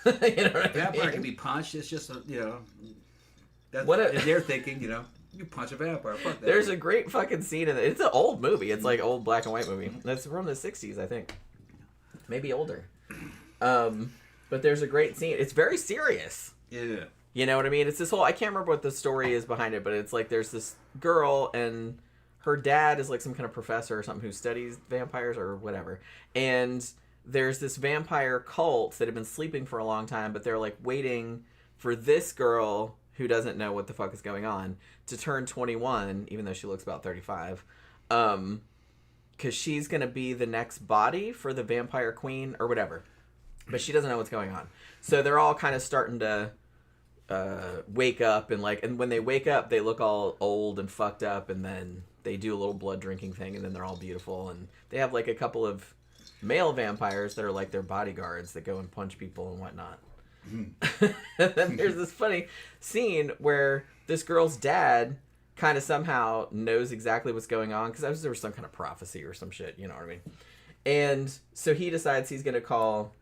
Speaker 1: You know what I mean?
Speaker 2: Vampire can be punched. It's just, that's what they're thinking, you punch a vampire. Fuck that.
Speaker 1: There's a great fucking scene in it. It's an old movie. It's like old black and white movie. That's from the 60s, I think. Maybe older. But there's a great scene. It's very serious.
Speaker 2: Yeah.
Speaker 1: You know what I mean? It's this whole, I can't remember what the story is behind it, but it's like there's this girl and her dad is like some kind of professor or something who studies vampires or whatever. And there's this vampire cult that have been sleeping for a long time, but they're like waiting for this girl who doesn't know what the fuck is going on to turn 21, even though she looks about 35. Because she's going to be the next body for the vampire queen or whatever. But she doesn't know what's going on. So they're all kind of starting to wake up and when they wake up, they look all old and fucked up, and then they do a little blood drinking thing, and then they're all beautiful, and they have like a couple of male vampires that are like their bodyguards that go and punch people and whatnot. And then there's this funny scene where this girl's dad kind of somehow knows exactly what's going on, because there was some kind of prophecy or some shit, you know what I mean? And so he decides he's going to call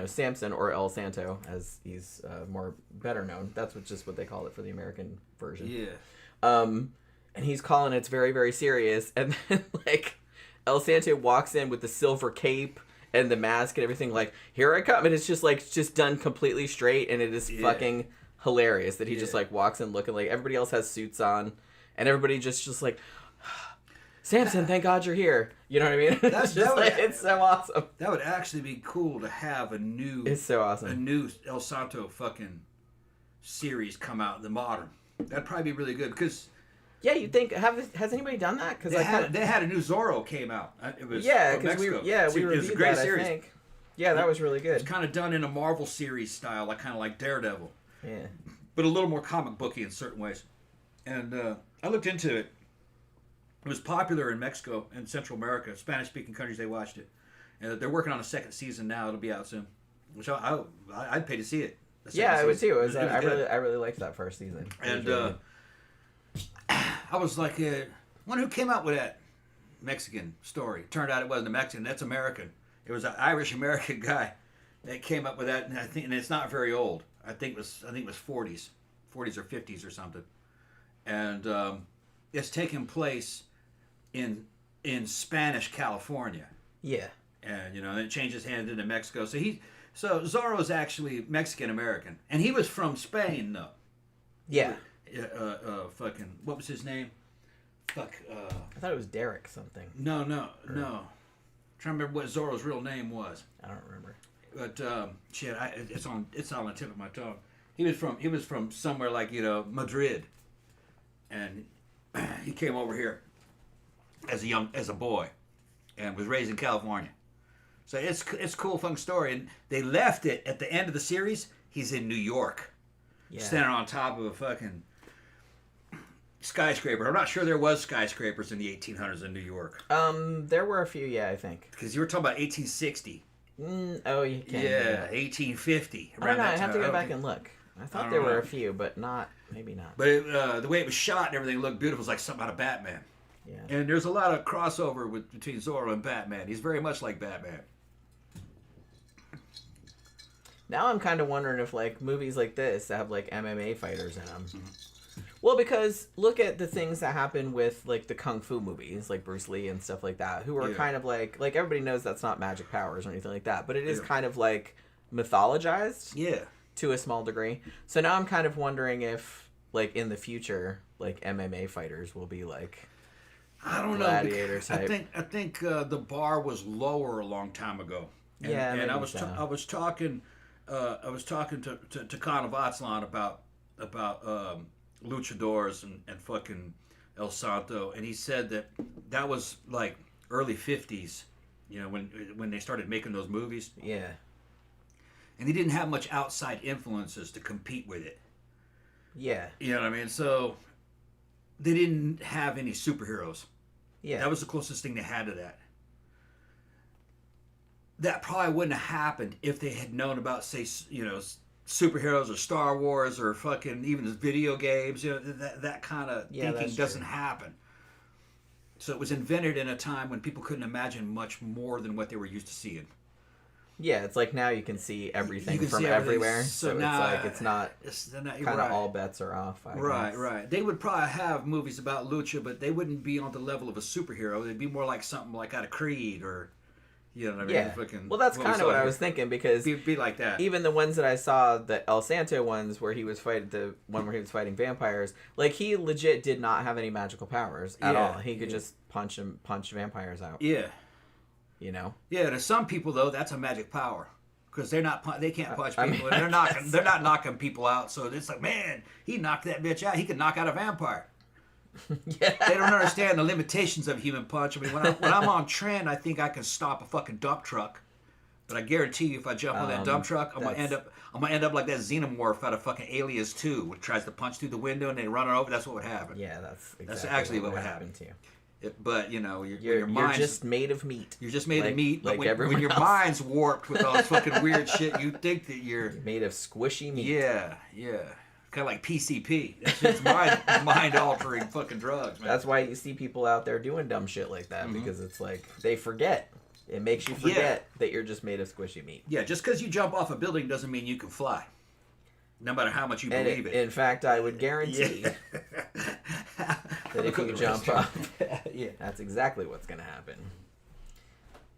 Speaker 1: Samson, or El Santo, as he's more better known. That's just what they call it for the American version.
Speaker 2: Yeah.
Speaker 1: And he's calling it's very, very serious. And then, like, El Santo walks in with the silver cape and the mask and everything, like, here I come. And it's just done completely straight. And it is fucking hilarious that he just, like, walks in looking like everybody else has suits on. And everybody just like, Samson, thank God you're here. You know what I mean? It's so awesome.
Speaker 2: That would actually be cool to have a new...
Speaker 1: It's so awesome.
Speaker 2: A new El Santo fucking series come out in the modern. That'd probably be really good, because...
Speaker 1: Yeah, you'd think... Has anybody done that? Because
Speaker 2: they had a new Zorro came out. It was
Speaker 1: because we reviewed that, I think. Yeah, that was really good.
Speaker 2: It's kind of done in a Marvel series style, kind of like Daredevil.
Speaker 1: Yeah.
Speaker 2: But a little more comic booky in certain ways. And I looked into it. It was popular in Mexico and Central America, Spanish-speaking countries. They watched it, and they're working on a second season now. It'll be out soon, which I'd pay to see it.
Speaker 1: Yeah, I would too. I really liked that first season.
Speaker 2: And I was like, one who came out with that Mexican story. Turned out it wasn't a Mexican. That's American. It was an Irish American guy that came up with that, and and it's not very old. I think it was 40s or 50s or something, and it's taking place in Spanish California.
Speaker 1: Yeah.
Speaker 2: And and it changes hands into Mexico. So Zorro's actually Mexican American, and he was from Spain though.
Speaker 1: Yeah.
Speaker 2: Fucking what was his name? I
Speaker 1: thought it was Derek something.
Speaker 2: No. I'm trying to remember what Zorro's real name was.
Speaker 1: I don't remember.
Speaker 2: But it's on the tip of my tongue. He was from somewhere like Madrid, and he came over here as a boy, and was raised in California. So it's a cool, fun story. And they left it at the end of the series. He's in New York, standing on top of a fucking skyscraper. I'm not sure there was skyscrapers in the 1800s in New York.
Speaker 1: There were a few, yeah, I think.
Speaker 2: Because you were talking about 1860.
Speaker 1: You can.
Speaker 2: Yeah, 1850.
Speaker 1: I don't know. I have to go back and look. I thought there were a few, but maybe not.
Speaker 2: But the way it was shot and everything looked beautiful. It was like something out of Batman.
Speaker 1: Yeah.
Speaker 2: And there's a lot of crossover between Zorro and Batman. He's very much like Batman.
Speaker 1: Now I'm kind of wondering if movies like this that have MMA fighters in them. Mm-hmm. Well, because look at the things that happen with the kung fu movies, like Bruce Lee and stuff like that, who are kind of like everybody knows that's not magic powers or anything like that, but it is kind of mythologized.
Speaker 2: Yeah.
Speaker 1: To a small degree. So now I'm kind of wondering if in the future MMA fighters will be
Speaker 2: I don't
Speaker 1: gladiator
Speaker 2: know.
Speaker 1: type.
Speaker 2: I think the bar was lower a long time ago. And I was talking to Khan of Atzlan about luchadors and fucking El Santo, and he said that was early 50s, when they started making those movies.
Speaker 1: Yeah.
Speaker 2: And they didn't have much outside influences to compete with it.
Speaker 1: Yeah.
Speaker 2: You know what I mean? So they didn't have any superheroes.
Speaker 1: Yeah.
Speaker 2: That was the closest thing they had to that. That probably wouldn't have happened if they had known about, say, superheroes or Star Wars or fucking even video games. That kind of thinking doesn't happen. So it was invented in a time when people couldn't imagine much more than what they were used to seeing.
Speaker 1: Yeah, it's now you can see everything from everywhere. So now, it's not kind of all bets are off. I guess.
Speaker 2: Right. They would probably have movies about lucha, but they wouldn't be on the level of a superhero. They'd be more like something like out of Creed or, you know what I mean?
Speaker 1: Yeah. Well, that's kind of what I was thinking because
Speaker 2: be like that.
Speaker 1: Even the ones that I saw, the El Santo ones where he was fighting fighting vampires, he legit did not have any magical powers at all. He could just punch vampires out.
Speaker 2: Yeah.
Speaker 1: Yeah,
Speaker 2: to some people though, that's a magic power because they can't punch people. They're not knocking people out. So it's man, he knocked that bitch out. He could knock out a vampire.
Speaker 1: Yeah.
Speaker 2: They don't understand the limitations of human punch. I mean, when I'm on trend, I think I can stop a fucking dump truck. But I guarantee you, if I jump on that dump truck, I'm gonna end up like that xenomorph out of fucking Aliens 2, which tries to punch through the window and they run it over. That's what would happen.
Speaker 1: Yeah, that's
Speaker 2: actually what would happen
Speaker 1: to you.
Speaker 2: But
Speaker 1: you're just made of meat.
Speaker 2: You're just made of meat. But when your mind's warped with all this fucking weird shit, you think that you're
Speaker 1: made of squishy meat.
Speaker 2: Yeah. Kind of like PCP. That's just mind-altering fucking drugs, man.
Speaker 1: That's why you see people out there doing dumb shit like that because it's they forget. It makes you forget that you're just made of squishy meat.
Speaker 2: Yeah, just because you jump off a building doesn't mean you can fly. No matter how much you believe it.
Speaker 1: In fact, I would guarantee that if you jump up, that's exactly what's going to happen.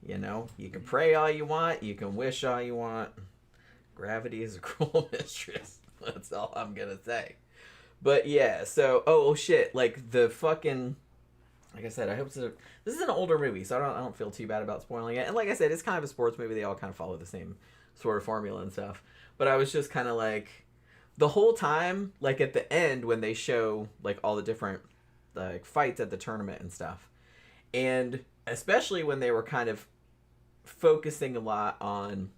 Speaker 1: You can pray all you want. You can wish all you want. Gravity is a cruel mistress. That's all I'm going to say. But yeah, so, shit. The fucking... Like I said, I hope this is an older movie, so I don't feel too bad about spoiling it. And like I said, it's kind of a sports movie. They all kind of follow the same sort of formula and stuff. But I was just kind of the whole time, at the end when they show all the different fights at the tournament and stuff, and especially when they were kind of focusing a lot on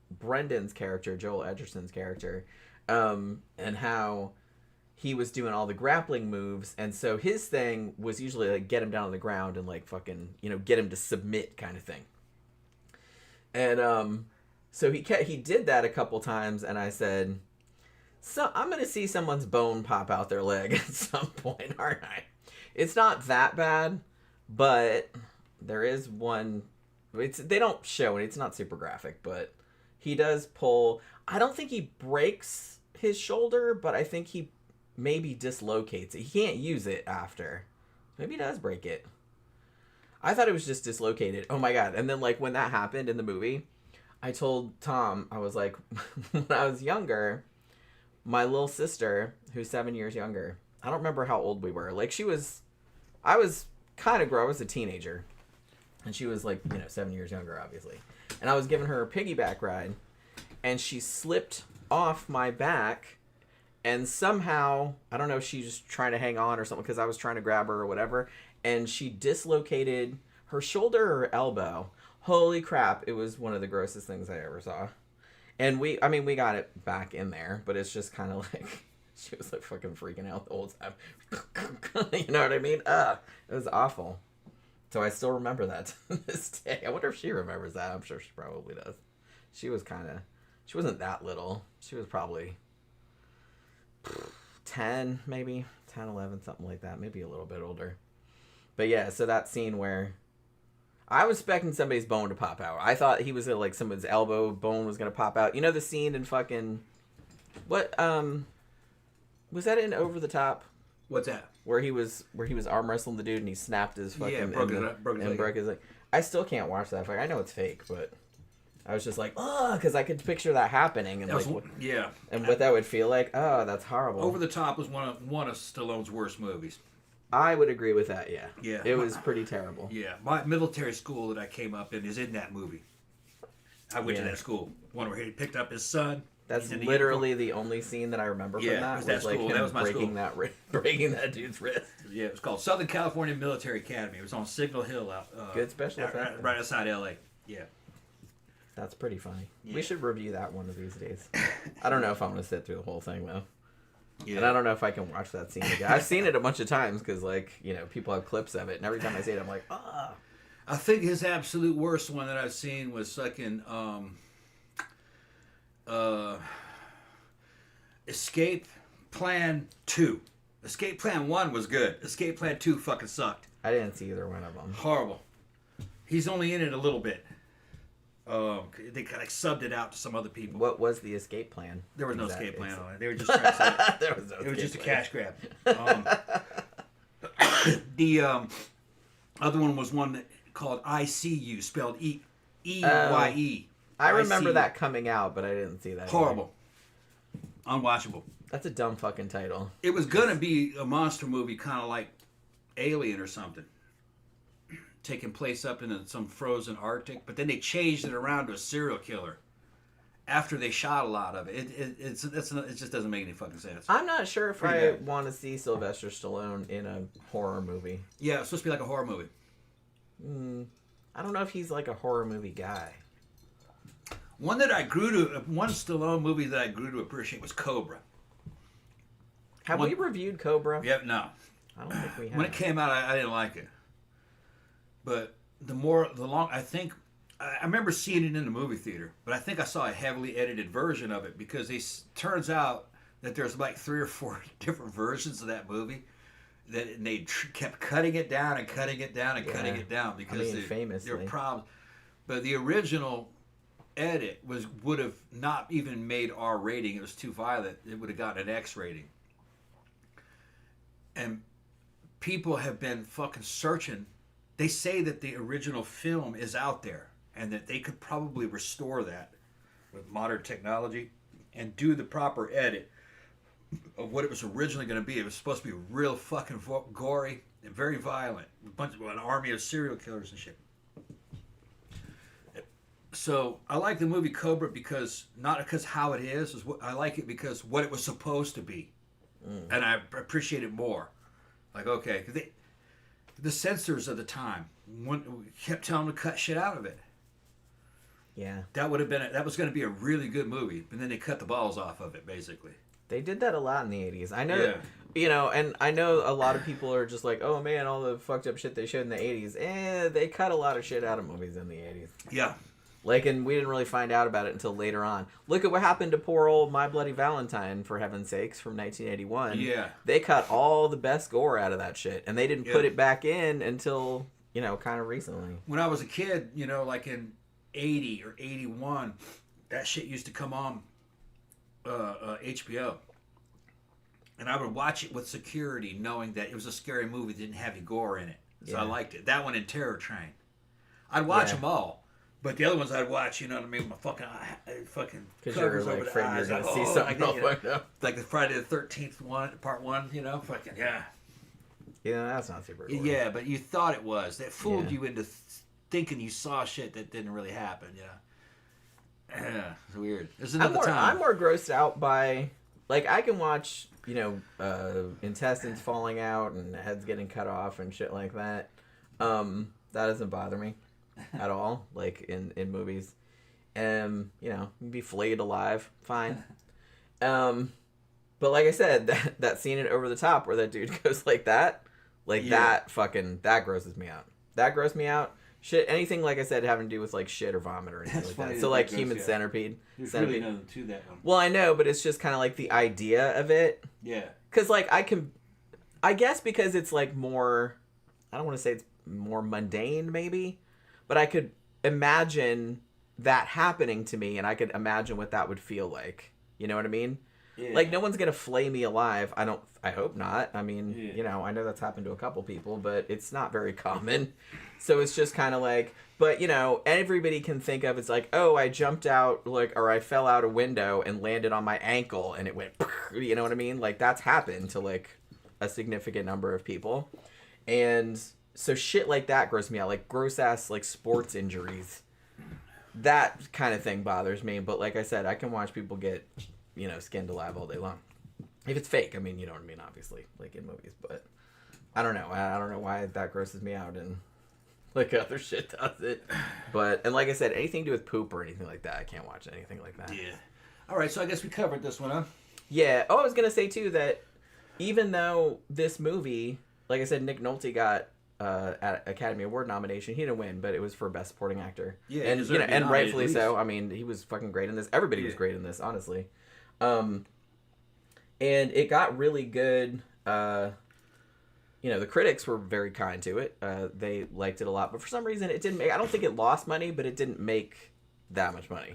Speaker 1: Brendan's character, Joel Edgerton's character, and how he was doing all the grappling moves, and so his thing was usually like get him down on the ground and like fucking, you know, get him to submit kind of thing. And so he did that a couple times, and I said, so I'm gonna see someone's bone pop out their leg at some point, aren't I? It's not that bad, but there is one. They don't show it. It's not super graphic, but he does pull. I don't think he breaks his shoulder, but I think he maybe dislocates it. He can't use it after. Maybe he does break it. I thought it was just dislocated. Oh my god. And then like when that happened in the movie, I told Tom, I was like, when I was younger, my little sister, who's 7 years younger, I don't remember how old we were. Like I was kind of grown. I was a teenager. And she was like, you know, 7 years younger, obviously. And I was giving her a piggyback ride. And she slipped off my back. And somehow, I don't know if she was trying to hang on or something because I was trying to grab her or whatever. And she dislocated her shoulder or elbow. Holy crap. It was one of the grossest things I ever saw. And we got it back in there. But it's just kind of like, she was like fucking freaking out the whole time. You know what I mean? It was awful. So I still remember that to this day. I wonder if she remembers that. I'm sure she probably does. She wasn't that little. She was probably 10, maybe 10, 11, something like that, maybe a little bit older. But yeah, so that scene where I was expecting somebody's bone to pop out. I thought he was like someone's elbow bone was gonna pop out. You know the scene in fucking what was that in Over the Top?
Speaker 2: What's that?
Speaker 1: Where he was arm wrestling the dude and he snapped his fucking broke his leg. I still can't watch that. I know it's fake, but I was just like, oh, because I could picture that happening and what that would feel like. Oh, that's horrible.
Speaker 2: Over the Top was one of Stallone's worst movies.
Speaker 1: I would agree with that. Yeah.
Speaker 2: Yeah.
Speaker 1: It was pretty terrible.
Speaker 2: Yeah, my military school that I came up in is in that movie. I went to that school. One where he picked up his son.
Speaker 1: That's literally the only scene that I remember from that.
Speaker 2: Was like him
Speaker 1: that was my breaking school. Breaking that dude's wrist.
Speaker 2: Yeah, it was called Southern California Military Academy. It was on Signal Hill out.
Speaker 1: Good special effects.
Speaker 2: Right outside L.A. Yeah.
Speaker 1: That's pretty funny. Yeah. We should review that one of these days. I don't know if I'm going to sit through the whole thing, though. Yeah. And I don't know if I can watch that scene again. I've seen it a bunch of times because, like, you know, people have clips of it. And every time I see it, I'm like, ah.
Speaker 2: I think his absolute worst one that I've seen was fucking Escape Plan 2. Escape Plan 1 was good. Escape Plan 2 fucking sucked.
Speaker 1: I didn't see either one of them.
Speaker 2: Horrible. He's only in it a little bit. They kind of subbed it out to some other people.
Speaker 1: What was the escape plan?
Speaker 2: There was no escape plan on it. They were just trying to say it was just a cash grab. The other one was one called ICU, spelled E-Y-E.
Speaker 1: I remember that coming out, but I didn't see that.
Speaker 2: Horrible. Either. Unwatchable.
Speaker 1: That's a dumb fucking title.
Speaker 2: It was going to be a monster movie kind of like Alien or something. Taking place up in some frozen Arctic, but then they changed it around to a serial killer after they shot a lot of it. It just doesn't make any fucking sense.
Speaker 1: I'm not sure if I want to see Sylvester Stallone in a horror movie.
Speaker 2: Yeah, it's supposed to be like a horror movie.
Speaker 1: I don't know if he's like a horror movie guy.
Speaker 2: One Stallone movie that I grew to appreciate was Cobra.
Speaker 1: Have we reviewed Cobra?
Speaker 2: Yep, no.
Speaker 1: I don't think we have.
Speaker 2: When it came out, I didn't like it. But I remember seeing it in the movie theater, but I think I saw a heavily edited version of it because it turns out that there's like 3 or 4 different versions of that movie that they kept cutting it down and cutting it down and cutting it down because there were problems. But the original edit would have not even made R rating. It was too violent. It would have gotten an X rating. And people have been fucking searching. They say that the original film is out there and that they could probably restore that with modern technology and do the proper edit of what it was originally going to be. It was supposed to be real fucking gory and very violent. An army of serial killers and shit. So I like the movie Cobra not because how it is I like it because what it was supposed to be. And I appreciate it more. Like, okay, because the censors of the time kept telling them to cut shit out of it.
Speaker 1: Yeah.
Speaker 2: That was going to be a really good movie, but then they cut the balls off of it, basically.
Speaker 1: They did that a lot in the 80s. I know, you know, and I know a lot of people are just like, oh man, all the fucked up shit they showed in the 80s. They cut a lot of shit out of movies in the 80s.
Speaker 2: Yeah.
Speaker 1: Like, and we didn't really find out about it until later on. Look at what happened to poor old My Bloody Valentine, for heaven's sakes, from 1981.
Speaker 2: Yeah.
Speaker 1: They cut all the best gore out of that shit, and they didn't put it back in until, you know, kind of recently.
Speaker 2: When I was a kid, you know, like in 80 or 81, that shit used to come on HBO. And I would watch it with security, knowing that it was a scary movie that didn't have any gore in it. So I liked it. That one and Terror Train. I'd watch them all. But the other ones I'd watch, you know what I mean? My fucking covers
Speaker 1: like,
Speaker 2: over the
Speaker 1: afraid
Speaker 2: eyes.
Speaker 1: you're gonna see something all fucked up.
Speaker 2: Like the Friday the 13th one, part 1, you know? Fucking, yeah.
Speaker 1: Yeah, that's not super cool.
Speaker 2: Yeah, but you thought it was. That fooled you into thinking you saw shit that didn't really happen, yeah. It's weird. It's another time.
Speaker 1: I'm more grossed out by, like, I can watch, you know, intestines falling out and heads getting cut off and shit like that. That doesn't bother me at all, like in movies. You know, be flayed alive, fine. But like I said, that scene in Over the Top where that dude goes like that that grosses me out. That grossed me out. Shit, anything, like I said, having to do with like shit or vomit or anything like that. So like Human Centipede.
Speaker 2: There's really nothing to that one.
Speaker 1: Well, I know, but it's just kind of like the idea of it.
Speaker 2: Yeah.
Speaker 1: Because like I guess because it's like more, I don't want to say it's more mundane maybe, but I could imagine that happening to me, and I could imagine what that would feel like. You know what I mean? Yeah. Like, no one's gonna flay me alive. I hope not. I mean, you know, I know that's happened to a couple people, but it's not very common. So it's just kind of like, but you know, everybody can think of it's like, oh, I jumped out, like, or I fell out a window and landed on my ankle and it went, you know what I mean? Like, that's happened to like a significant number of people. And so shit like that gross me out, like gross ass like sports injuries. That kind of thing bothers me. But like I said, I can watch people get, you know, skinned alive all day long. If it's fake, I mean, you know what I mean, obviously, like in movies. But I don't know. I don't know why that grosses me out, and like other shit does it. But, and like I said, anything to do with poop or anything like that, I can't watch anything like that.
Speaker 2: Yeah. All right, so I guess we covered this one, huh?
Speaker 1: Yeah. Oh, I was gonna say too that even though this movie, like I said, Nick Nolte got at Academy Award nomination, he didn't win, but it was for Best Supporting Actor. Yeah, and you know, and rightfully so. I mean, he was fucking great in this. Everybody was great in this, honestly. And it got really good. You know, the critics were very kind to it. They liked it a lot, but for some reason, it didn't make. I don't think it lost money, but it didn't make that much money.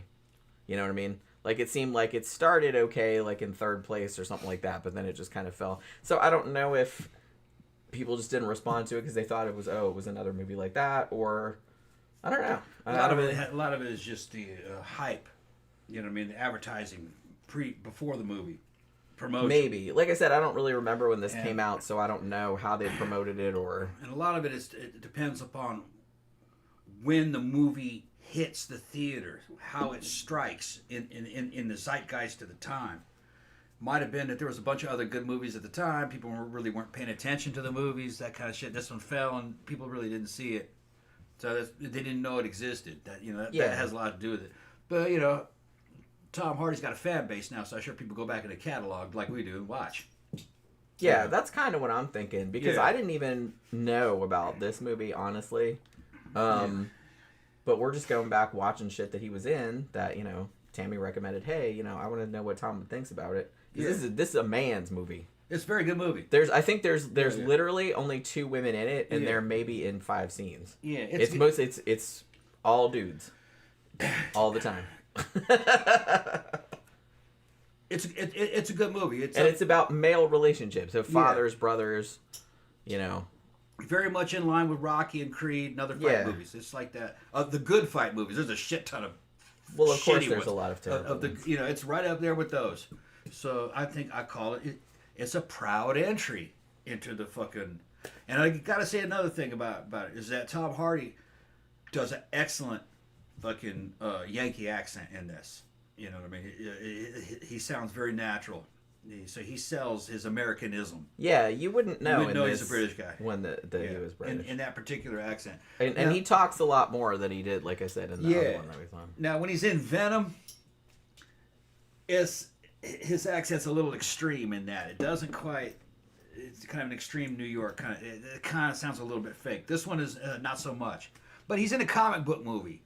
Speaker 1: You know what I mean? Like, it seemed like it started okay, like in third place or something like that, but then it just kind of fell. So I don't know if people just didn't respond to it because they thought it was another movie like that, or I don't know.
Speaker 2: A lot of it is just the hype. You know what I mean? The advertising before the movie. Promotion.
Speaker 1: Maybe. Like I said, I don't really remember when this came out, so I don't know how they promoted it or...
Speaker 2: And a lot of it depends upon when the movie hits the theater, how it strikes in the zeitgeist of the time. Might have been that there was a bunch of other good movies at the time. People really weren't paying attention to the movies, that kind of shit. This one fell, and people really didn't see it. So they didn't know it existed. That has a lot to do with it. But, you know... Tom Hardy's got a fan base now, so I'm sure people go back in the catalog like we do and watch.
Speaker 1: Yeah, that's kind of what I'm thinking, because I didn't even know about this movie, honestly. But we're just going back watching shit that he was in that, you know, Tammy recommended, hey, you know, I want to know what Tom thinks about it. Yeah. This is a man's movie.
Speaker 2: It's a very good movie.
Speaker 1: I think there's literally only 2 women in it, and they're maybe in 5 scenes. Yeah. It's all dudes. All the time.
Speaker 2: It's a good movie.
Speaker 1: It's about male relationships, so fathers, brothers, you know.
Speaker 2: Very much in line with Rocky and Creed and other fight movies. It's like that. The good fight movies. There's a shit ton of.
Speaker 1: Well, of course, there's a lot of terrible
Speaker 2: ones. You know, it's right up there with those. So I think I call it. It's a proud entry into the fucking. And I gotta say another thing about it is that Tom Hardy does an excellent fucking Yankee accent in this. You know what I mean? He sounds very natural. So he sells his Americanism.
Speaker 1: Yeah, you wouldn't know,
Speaker 2: he's a British guy.
Speaker 1: When he was British.
Speaker 2: In that particular accent.
Speaker 1: And he talks a lot more than he did, like I said, in the other one that we saw.
Speaker 2: Now, when he's in Venom, it's his accent's a little extreme in that. It doesn't quite. It's kind of an extreme New York kind of. It kind of sounds a little bit fake. This one is not so much. But he's in a comic book movie.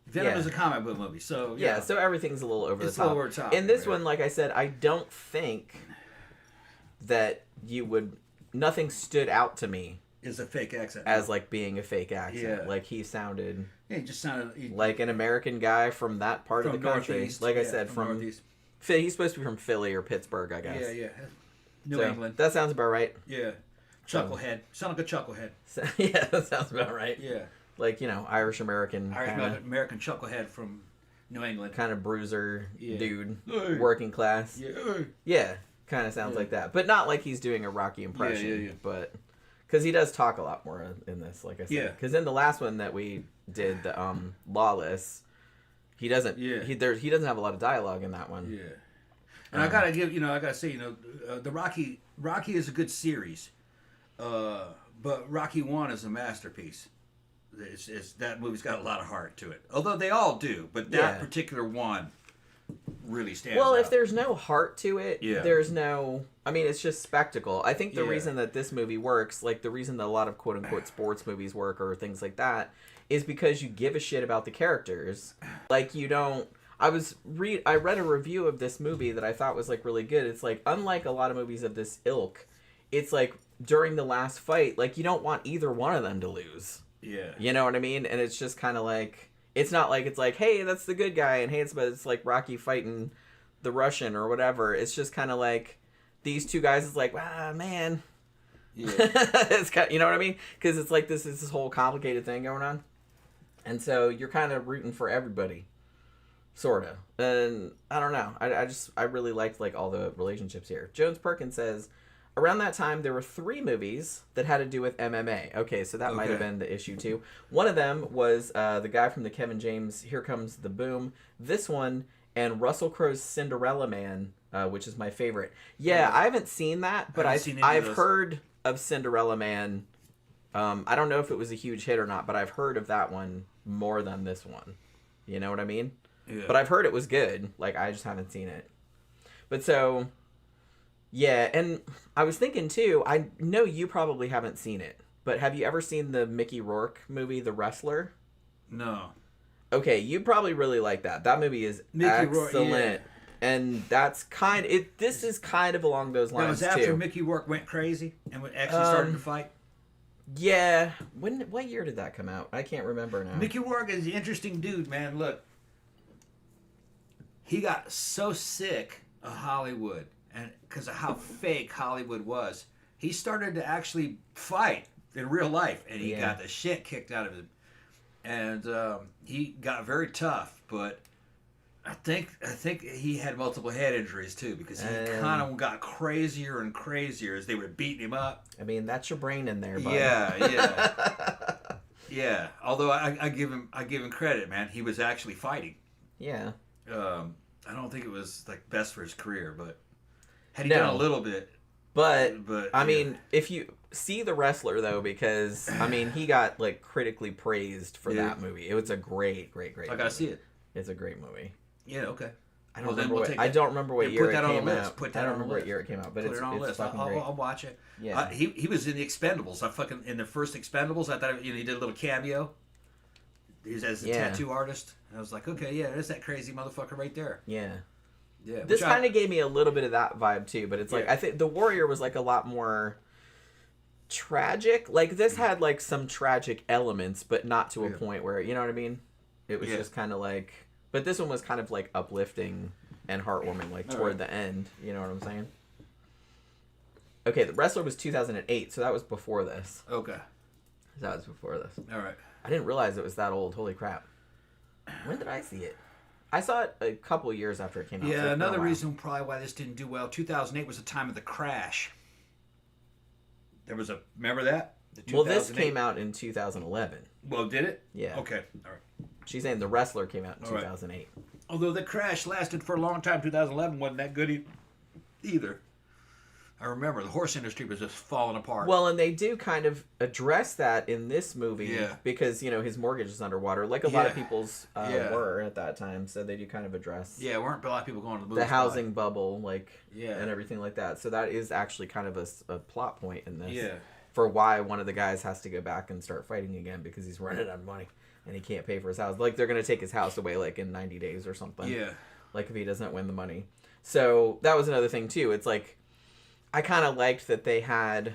Speaker 2: Venom is a comic book movie, so
Speaker 1: yeah. So everything's a little over the top.
Speaker 2: Over the top.
Speaker 1: In this one, like I said, I don't think that you would. Nothing stood out to me.
Speaker 2: Is a fake accent
Speaker 1: as like being a fake accent.
Speaker 2: Yeah.
Speaker 1: Like he sounded.
Speaker 2: Yeah, he just sounded
Speaker 1: like an American guy from that part of the country.
Speaker 2: Northeast.
Speaker 1: Like I said, from
Speaker 2: Northeast.
Speaker 1: He's supposed to be from Philly or Pittsburgh, I guess.
Speaker 2: Yeah. New England.
Speaker 1: That sounds about right.
Speaker 2: Yeah. Chucklehead. Sound like a chucklehead.
Speaker 1: Yeah, that sounds about right.
Speaker 2: Yeah.
Speaker 1: Like, Irish American.
Speaker 2: American chucklehead from New England.
Speaker 1: Kind of bruiser dude.
Speaker 2: Hey.
Speaker 1: Working class.
Speaker 2: Yeah. Hey.
Speaker 1: Yeah. Kind of sounds like that. But not like he's doing a Rocky impression. Yeah. But, because he does talk a lot more in this, like I said.
Speaker 2: Yeah.
Speaker 1: Because in the last one that we did, the Lawless, he doesn't, he doesn't have a lot of dialogue in that one.
Speaker 2: Yeah. And I gotta say, the Rocky is a good series. But Rocky 1 is a masterpiece. That movie's got a lot of heart to it. Although they all do, but that particular one really stands out.
Speaker 1: Well, if there's no heart to it, there's no... I mean, it's just spectacle. I think the reason that this movie works, like the reason that a lot of quote-unquote sports movies work or things like that, is because you give a shit about the characters. Like, you don't... I read a review of this movie that I thought was, like, really good. It's like, unlike a lot of movies of this ilk, it's like, during the last fight, like, you don't want either one of them to lose.
Speaker 2: Yeah.
Speaker 1: You know what I mean? And it's just kind of like, it's not like, it's like, hey, that's the good guy, and hey, it's like Rocky fighting the Russian or whatever. It's just kind of like, these two guys is like, man. Yeah. It's kind of, you know what I mean? Because it's like, this is this whole complicated thing going on. And so you're kind of rooting for everybody. Sort of. And I don't know. I really liked, like, all the relationships here. Jones Perkins says, around that time, there were 3 movies that had to do with MMA. Okay, so that might have been the issue, too. One of them was the guy from the Kevin James Here Comes the Boom. This one, and Russell Crowe's Cinderella Man, which is my favorite. Yeah, I haven't seen that, but I've heard of Cinderella Man. I don't know if it was a huge hit or not, but I've heard of that one more than this one. You know what I mean? Yeah. But I've heard it was good. Like, I just haven't seen it. But so... Yeah, and I was thinking, too, I know you probably haven't seen it, but have you ever seen the Mickey Rourke movie, The Wrestler?
Speaker 2: No.
Speaker 1: Okay, you probably really like that. That movie is excellent. And that's this is kind of along those lines, too.
Speaker 2: That was after Mickey Rourke went crazy and actually started to fight?
Speaker 1: Yeah. What year did that come out? I can't remember now.
Speaker 2: Mickey Rourke is an interesting dude, man. Look. He got so sick of Hollywood. And because of how fake Hollywood was, he started to actually fight in real life, and he got the shit kicked out of him. And he got very tough, but I think he had multiple head injuries too, because he kind of got crazier and crazier as they were beating him up.
Speaker 1: I mean, that's your brain in there, buddy.
Speaker 2: Yeah. Yeah. Although I give him credit, man. He was actually fighting.
Speaker 1: Yeah.
Speaker 2: I don't think it was like best for his career, but. Had he done a little bit.
Speaker 1: But I mean, if you see The Wrestler, though, because, I mean, he got, like, critically praised for that movie. It was a great movie.
Speaker 2: I gotta see it.
Speaker 1: It's a great movie.
Speaker 2: Yeah, okay.
Speaker 1: I don't remember what year it came out. I don't remember what year it came out, but it's fucking great.
Speaker 2: I'll watch it.
Speaker 1: Yeah.
Speaker 2: He was in the Expendables. In the first Expendables, I thought he did a little cameo. He was as a tattoo artist. And I was like, okay, yeah, there's that crazy motherfucker right there.
Speaker 1: Yeah.
Speaker 2: Yeah,
Speaker 1: this kind of gave me a little bit of that vibe too, but it's like I think The Warrior was like a lot more tragic. Like this had like some tragic elements, but not to a point where, you know what I mean? It was just kind of like, but this one was kind of like uplifting and heartwarming, like toward the end. You know what I'm saying? Okay, The Wrestler was 2008, so that was before this.
Speaker 2: Okay,
Speaker 1: that was before this.
Speaker 2: All right.
Speaker 1: I didn't realize it was that old. Holy crap! When did I see it? I saw it a couple years after it came out.
Speaker 2: Yeah, so another reason probably why this didn't do well. 2008 was the time of the crash. There was remember that?
Speaker 1: Well, this came out in 2011.
Speaker 2: Well, did it?
Speaker 1: Yeah.
Speaker 2: Okay, all right.
Speaker 1: She's saying The Wrestler came out in 2008. Right.
Speaker 2: Although the crash lasted for a long time, 2011 wasn't that good either. I remember the horse industry was just falling apart.
Speaker 1: Well, and they do kind of address that in this movie.
Speaker 2: Yeah.
Speaker 1: Because, his mortgage is underwater, like a lot of people's were at that time. So they do kind of address...
Speaker 2: Yeah, weren't a lot of people going to the movies.
Speaker 1: The housing bubble,
Speaker 2: yeah.
Speaker 1: and everything like that. So that is actually kind of a plot point in this.
Speaker 2: Yeah.
Speaker 1: For why one of the guys has to go back and start fighting again because he's running out of money. And he can't pay for his house. Like, they're going to take his house away, like, in 90 days or something.
Speaker 2: Yeah.
Speaker 1: Like, if he doesn't win the money. So that was another thing, too. It's like... I kind of liked that they had,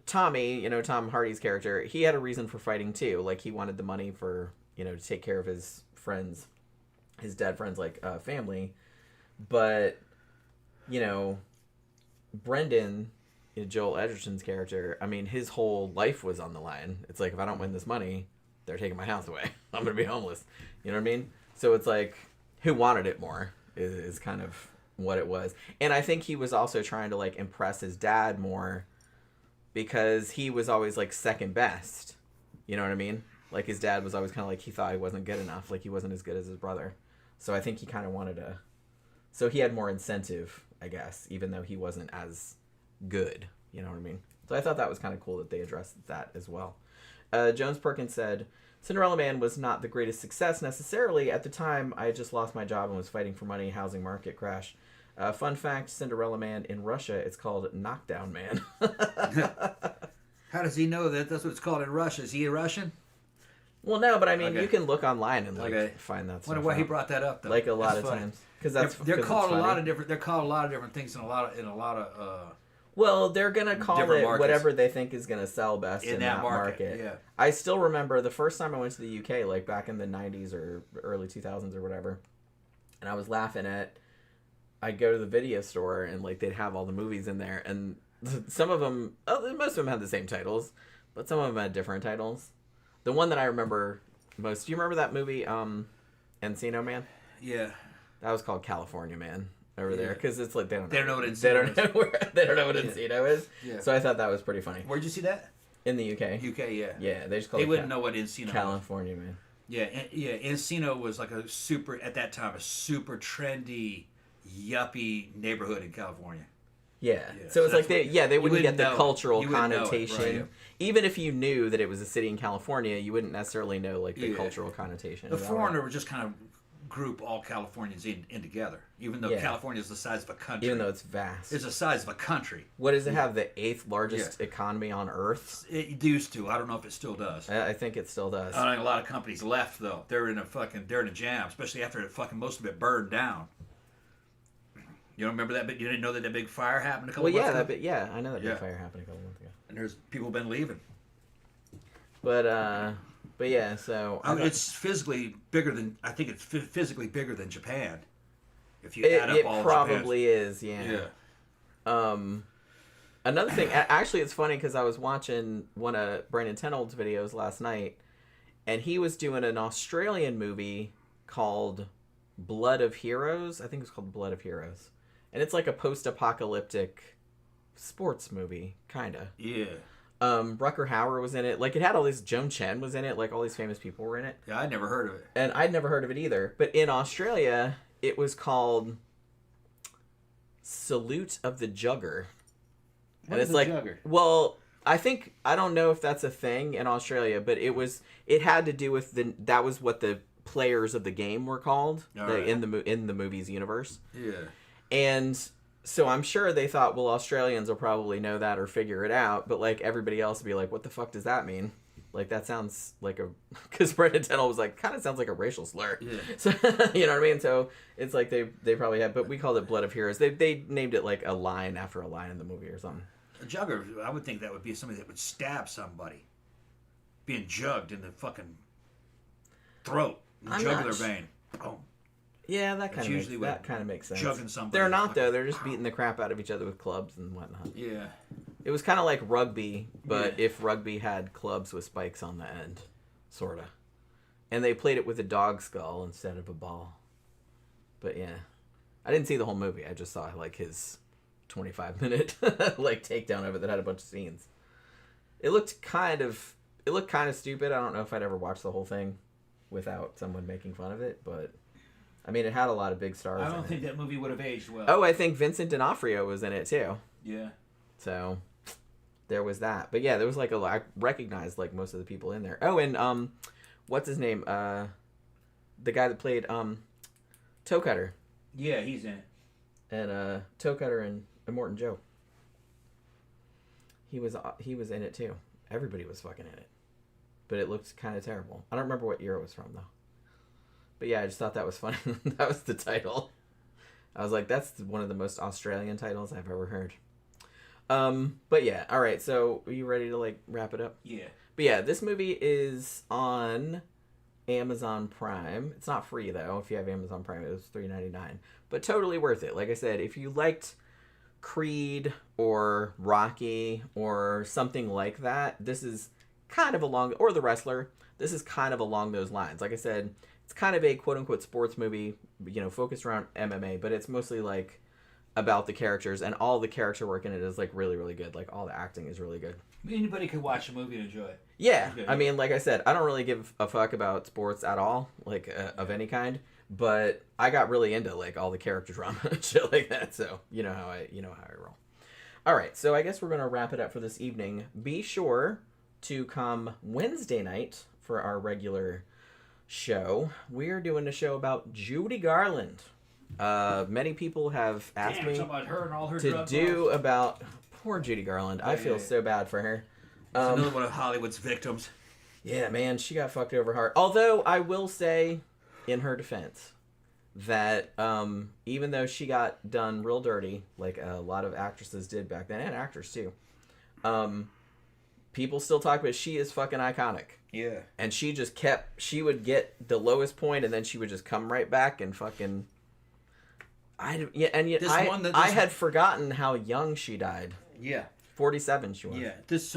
Speaker 1: Tommy, Tom Hardy's character, he had a reason for fighting too. Like, he wanted the money for, to take care of his friends, his dead friends, like, family. But, Brendan, Joel Edgerton's character, I mean, his whole life was on the line. It's like, if I don't win this money, they're taking my house away. I'm going to be homeless. You know what I mean? So it's like, who wanted it more is kind of... what it was. And I think he was also trying to like impress his dad more because he was always like second best. You know what I mean? Like his dad was always kind of like he thought he wasn't good enough, like he wasn't as good as his brother. So I think he kind of wanted to, so he had more incentive, I guess, even though he wasn't as good. You know what I mean? So I thought that was kind of cool that they addressed that as well. Jones Perkins said, Cinderella Man was not the greatest success necessarily. At the time, I had just lost my job and was fighting for money, housing market crash. Fun fact, Cinderella Man in Russia, it's called Knockdown Man.
Speaker 2: How does he know that that's what it's called in Russia? Is he a Russian?
Speaker 1: Well, no, but I mean, you can look online and find that stuff.
Speaker 2: Wonder why he brought that up, though.
Speaker 1: Like a lot of times. Because
Speaker 2: they're called a lot of different. They're called a lot of different things in a lot of.
Speaker 1: Well, they're gonna call it
Speaker 2: markets.
Speaker 1: Whatever they think is gonna sell best in that market.
Speaker 2: Yeah.
Speaker 1: I still remember the first time I went to the UK, like back in the 90s or early 2000s or whatever, and I was laughing at. I'd go to the video store and like they'd have all the movies in there, and some of them, most of them had the same titles, but some of them had different titles. The one that I remember most, do you remember that movie, Encino Man?
Speaker 2: Yeah.
Speaker 1: That was called California Man over there, because it's like they don't know what
Speaker 2: Encino
Speaker 1: is. They don't know what Encino is.
Speaker 2: Yeah.
Speaker 1: So I thought that was pretty funny.
Speaker 2: Where'd you see that?
Speaker 1: In the UK.
Speaker 2: UK, yeah.
Speaker 1: Yeah, they just call
Speaker 2: They wouldn't know what Encino was.
Speaker 1: California Man.
Speaker 2: Yeah, Encino was like a super trendy, yuppie neighborhood in California.
Speaker 1: Yeah. So it's like they wouldn't get the cultural connotation.
Speaker 2: Right.
Speaker 1: Even if you knew that it was a city in California, you wouldn't necessarily know like the cultural connotation.
Speaker 2: The foreigner would just kind of group all Californians in together, even though California is the size of a country.
Speaker 1: Even though it's vast.
Speaker 2: It's the size of a country.
Speaker 1: What does it have? The 8th largest economy on Earth?
Speaker 2: It used to. I don't know if it still does.
Speaker 1: I think it still does.
Speaker 2: I think a lot of companies left though. They're in a jam, especially after most of it burned down. You don't remember that bit? You didn't know that big fire happened a couple months ago?
Speaker 1: I know that big fire happened a couple months ago.
Speaker 2: And there's people been leaving.
Speaker 1: But yeah, so
Speaker 2: it's physically bigger than physically bigger than Japan. If you add up all
Speaker 1: it probably is,
Speaker 2: yeah.
Speaker 1: Another thing, actually, it's funny because I was watching one of Brandon Tenold's videos last night, and he was doing an Australian movie called Blood of Heroes. I think it's called Blood of Heroes. And it's like a post-apocalyptic sports movie, kind of.
Speaker 2: Yeah.
Speaker 1: Rutger Hauer was in it. Like, it had all this... Joan Chen was in it. Like, all these famous people were in it.
Speaker 2: Yeah, I'd never heard of it.
Speaker 1: And I'd never heard of it either. But in Australia, it was called Salute of the Jugger.
Speaker 2: What is the Jugger?
Speaker 1: Well, I don't know if that's a thing in Australia, but it had to do with that was what the players of the game were called in the movie's universe.
Speaker 2: Yeah.
Speaker 1: And so I'm sure they thought, well, Australians will probably know that or figure it out, but like everybody else would be like, what the fuck does that mean? Like that sounds like because Brendan Tenold was like, kind of sounds like a racial slur.
Speaker 2: Yeah.
Speaker 1: So you know what I mean? So it's like they probably had, but we called it Blood of Heroes. They named it like a line after a line in the movie or something.
Speaker 2: A jugger, I would think that would be somebody that would stab somebody, being jugged in the fucking throat, jugular vein. Oh.
Speaker 1: Yeah, that kind of makes sense.
Speaker 2: Jugging somebody.
Speaker 1: They're not though. They're just beating the crap out of each other with clubs and whatnot.
Speaker 2: Yeah.
Speaker 1: It was kind of like rugby, but if rugby had clubs with spikes on the end, sorta. And they played it with a dog skull instead of a ball. But yeah, I didn't see the whole movie. I just saw like his 25-minute like takedown of it that had a bunch of scenes. It looked kind of stupid. I don't know if I'd ever watch the whole thing without someone making fun of it, but I mean, it had a lot of big stars.
Speaker 2: I don't think that movie would have aged well.
Speaker 1: Oh, I think Vincent D'Onofrio was in it too.
Speaker 2: Yeah.
Speaker 1: So there was that. But yeah, there was like I recognized like most of the people in there. Oh, and what's his name? The guy that played Toe Cutter.
Speaker 2: Yeah, he's in it.
Speaker 1: And Toe Cutter and Immortan Joe. He was in it too. Everybody was fucking in it. But it looked kind of terrible. I don't remember what year it was from though. But yeah, I just thought that was funny. That was the title. I was like, that's one of the most Australian titles I've ever heard. But yeah, all right. So are you ready to like wrap it up?
Speaker 2: Yeah.
Speaker 1: But yeah, this movie is on Amazon Prime. It's not free though. If you have Amazon Prime, it was $3.99. But totally worth it. Like I said, if you liked Creed or Rocky or something like that, this is kind of along, or The Wrestler, this is kind of along those lines. Like I said, it's kind of a quote-unquote sports movie, you know, focused around MMA, but it's mostly like about the characters, and all the character work in it is like really, really good. Like all the acting is really good.
Speaker 2: Anybody could watch a movie and enjoy it.
Speaker 1: Yeah, I mean, like I said, I don't really give a fuck about sports at all, like of any kind. But I got really into like all the character drama and shit like that. So you know how I roll. All right, so I guess we're gonna wrap it up for this evening. Be sure to come Wednesday night for our regular show. We are doing a show about Judy Garland. Many people have asked me
Speaker 2: about her and all her
Speaker 1: to do about poor Judy Garland. I feel so bad for her.
Speaker 2: Another one of Hollywood's victims.
Speaker 1: Yeah, man, she got fucked over hard. Although I will say, in her defense, that even though she got done real dirty, like a lot of actresses did back then, and actors too, people still talk about she is fucking iconic.
Speaker 2: Yeah.
Speaker 1: And she just she would get the lowest point, and then she would just come right back and fucking... I had forgotten how young she died.
Speaker 2: Yeah.
Speaker 1: 47 she was.
Speaker 2: Yeah. This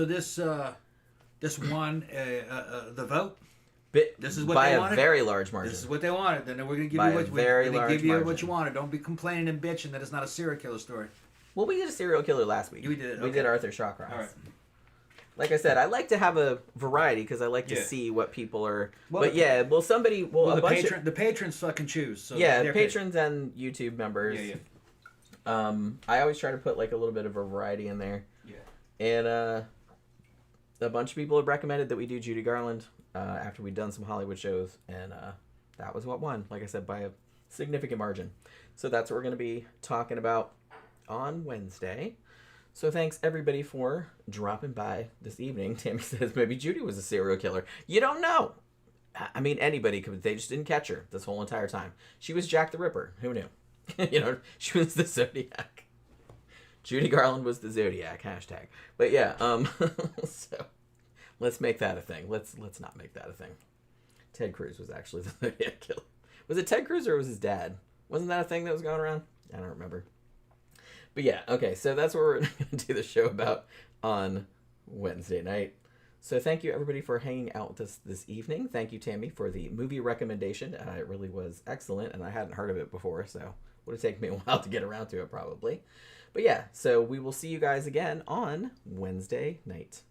Speaker 2: won the vote. This is what
Speaker 1: by
Speaker 2: they
Speaker 1: a
Speaker 2: wanted.
Speaker 1: very large margin.
Speaker 2: This is what they wanted. Then we're going to give
Speaker 1: by
Speaker 2: you
Speaker 1: what
Speaker 2: you wanted. Don't be complaining and bitching that it's not a serial killer story.
Speaker 1: Well, we did a serial killer last week.
Speaker 2: We did it. Okay.
Speaker 1: We did Arthur Shawcross.
Speaker 2: All right.
Speaker 1: Like I said, I like to have a variety because I like to see what people are. Well, but yeah,
Speaker 2: the patrons fucking choose. So
Speaker 1: yeah, patrons and YouTube members.
Speaker 2: Yeah, yeah.
Speaker 1: I always try to put like a little bit of a variety in there.
Speaker 2: Yeah.
Speaker 1: And a bunch of people have recommended that we do Judy Garland after we'd done some Hollywood shows, and that was what won. Like I said, by a significant margin. So that's what we're going to be talking about on Wednesday. So thanks everybody for dropping by this evening. Tammy says maybe Judy was a serial killer. You don't know. I mean, anybody could. They just didn't catch her this whole entire time. She was Jack the Ripper. Who knew? You know, she was the Zodiac. Judy Garland was the Zodiac. #. But yeah, so let's make that a thing. Let's not make that a thing. Ted Cruz was actually the Zodiac killer. Was it Ted Cruz or was his dad? Wasn't that a thing that was going around? I don't remember. But yeah, okay, so that's what we're going to do the show about on Wednesday night. So thank you, everybody, for hanging out with us this evening. Thank you, Tammy, for the movie recommendation. It really was excellent, and I hadn't heard of it before, so it would have taken me a while to get around to it, probably. But yeah, so we will see you guys again on Wednesday night.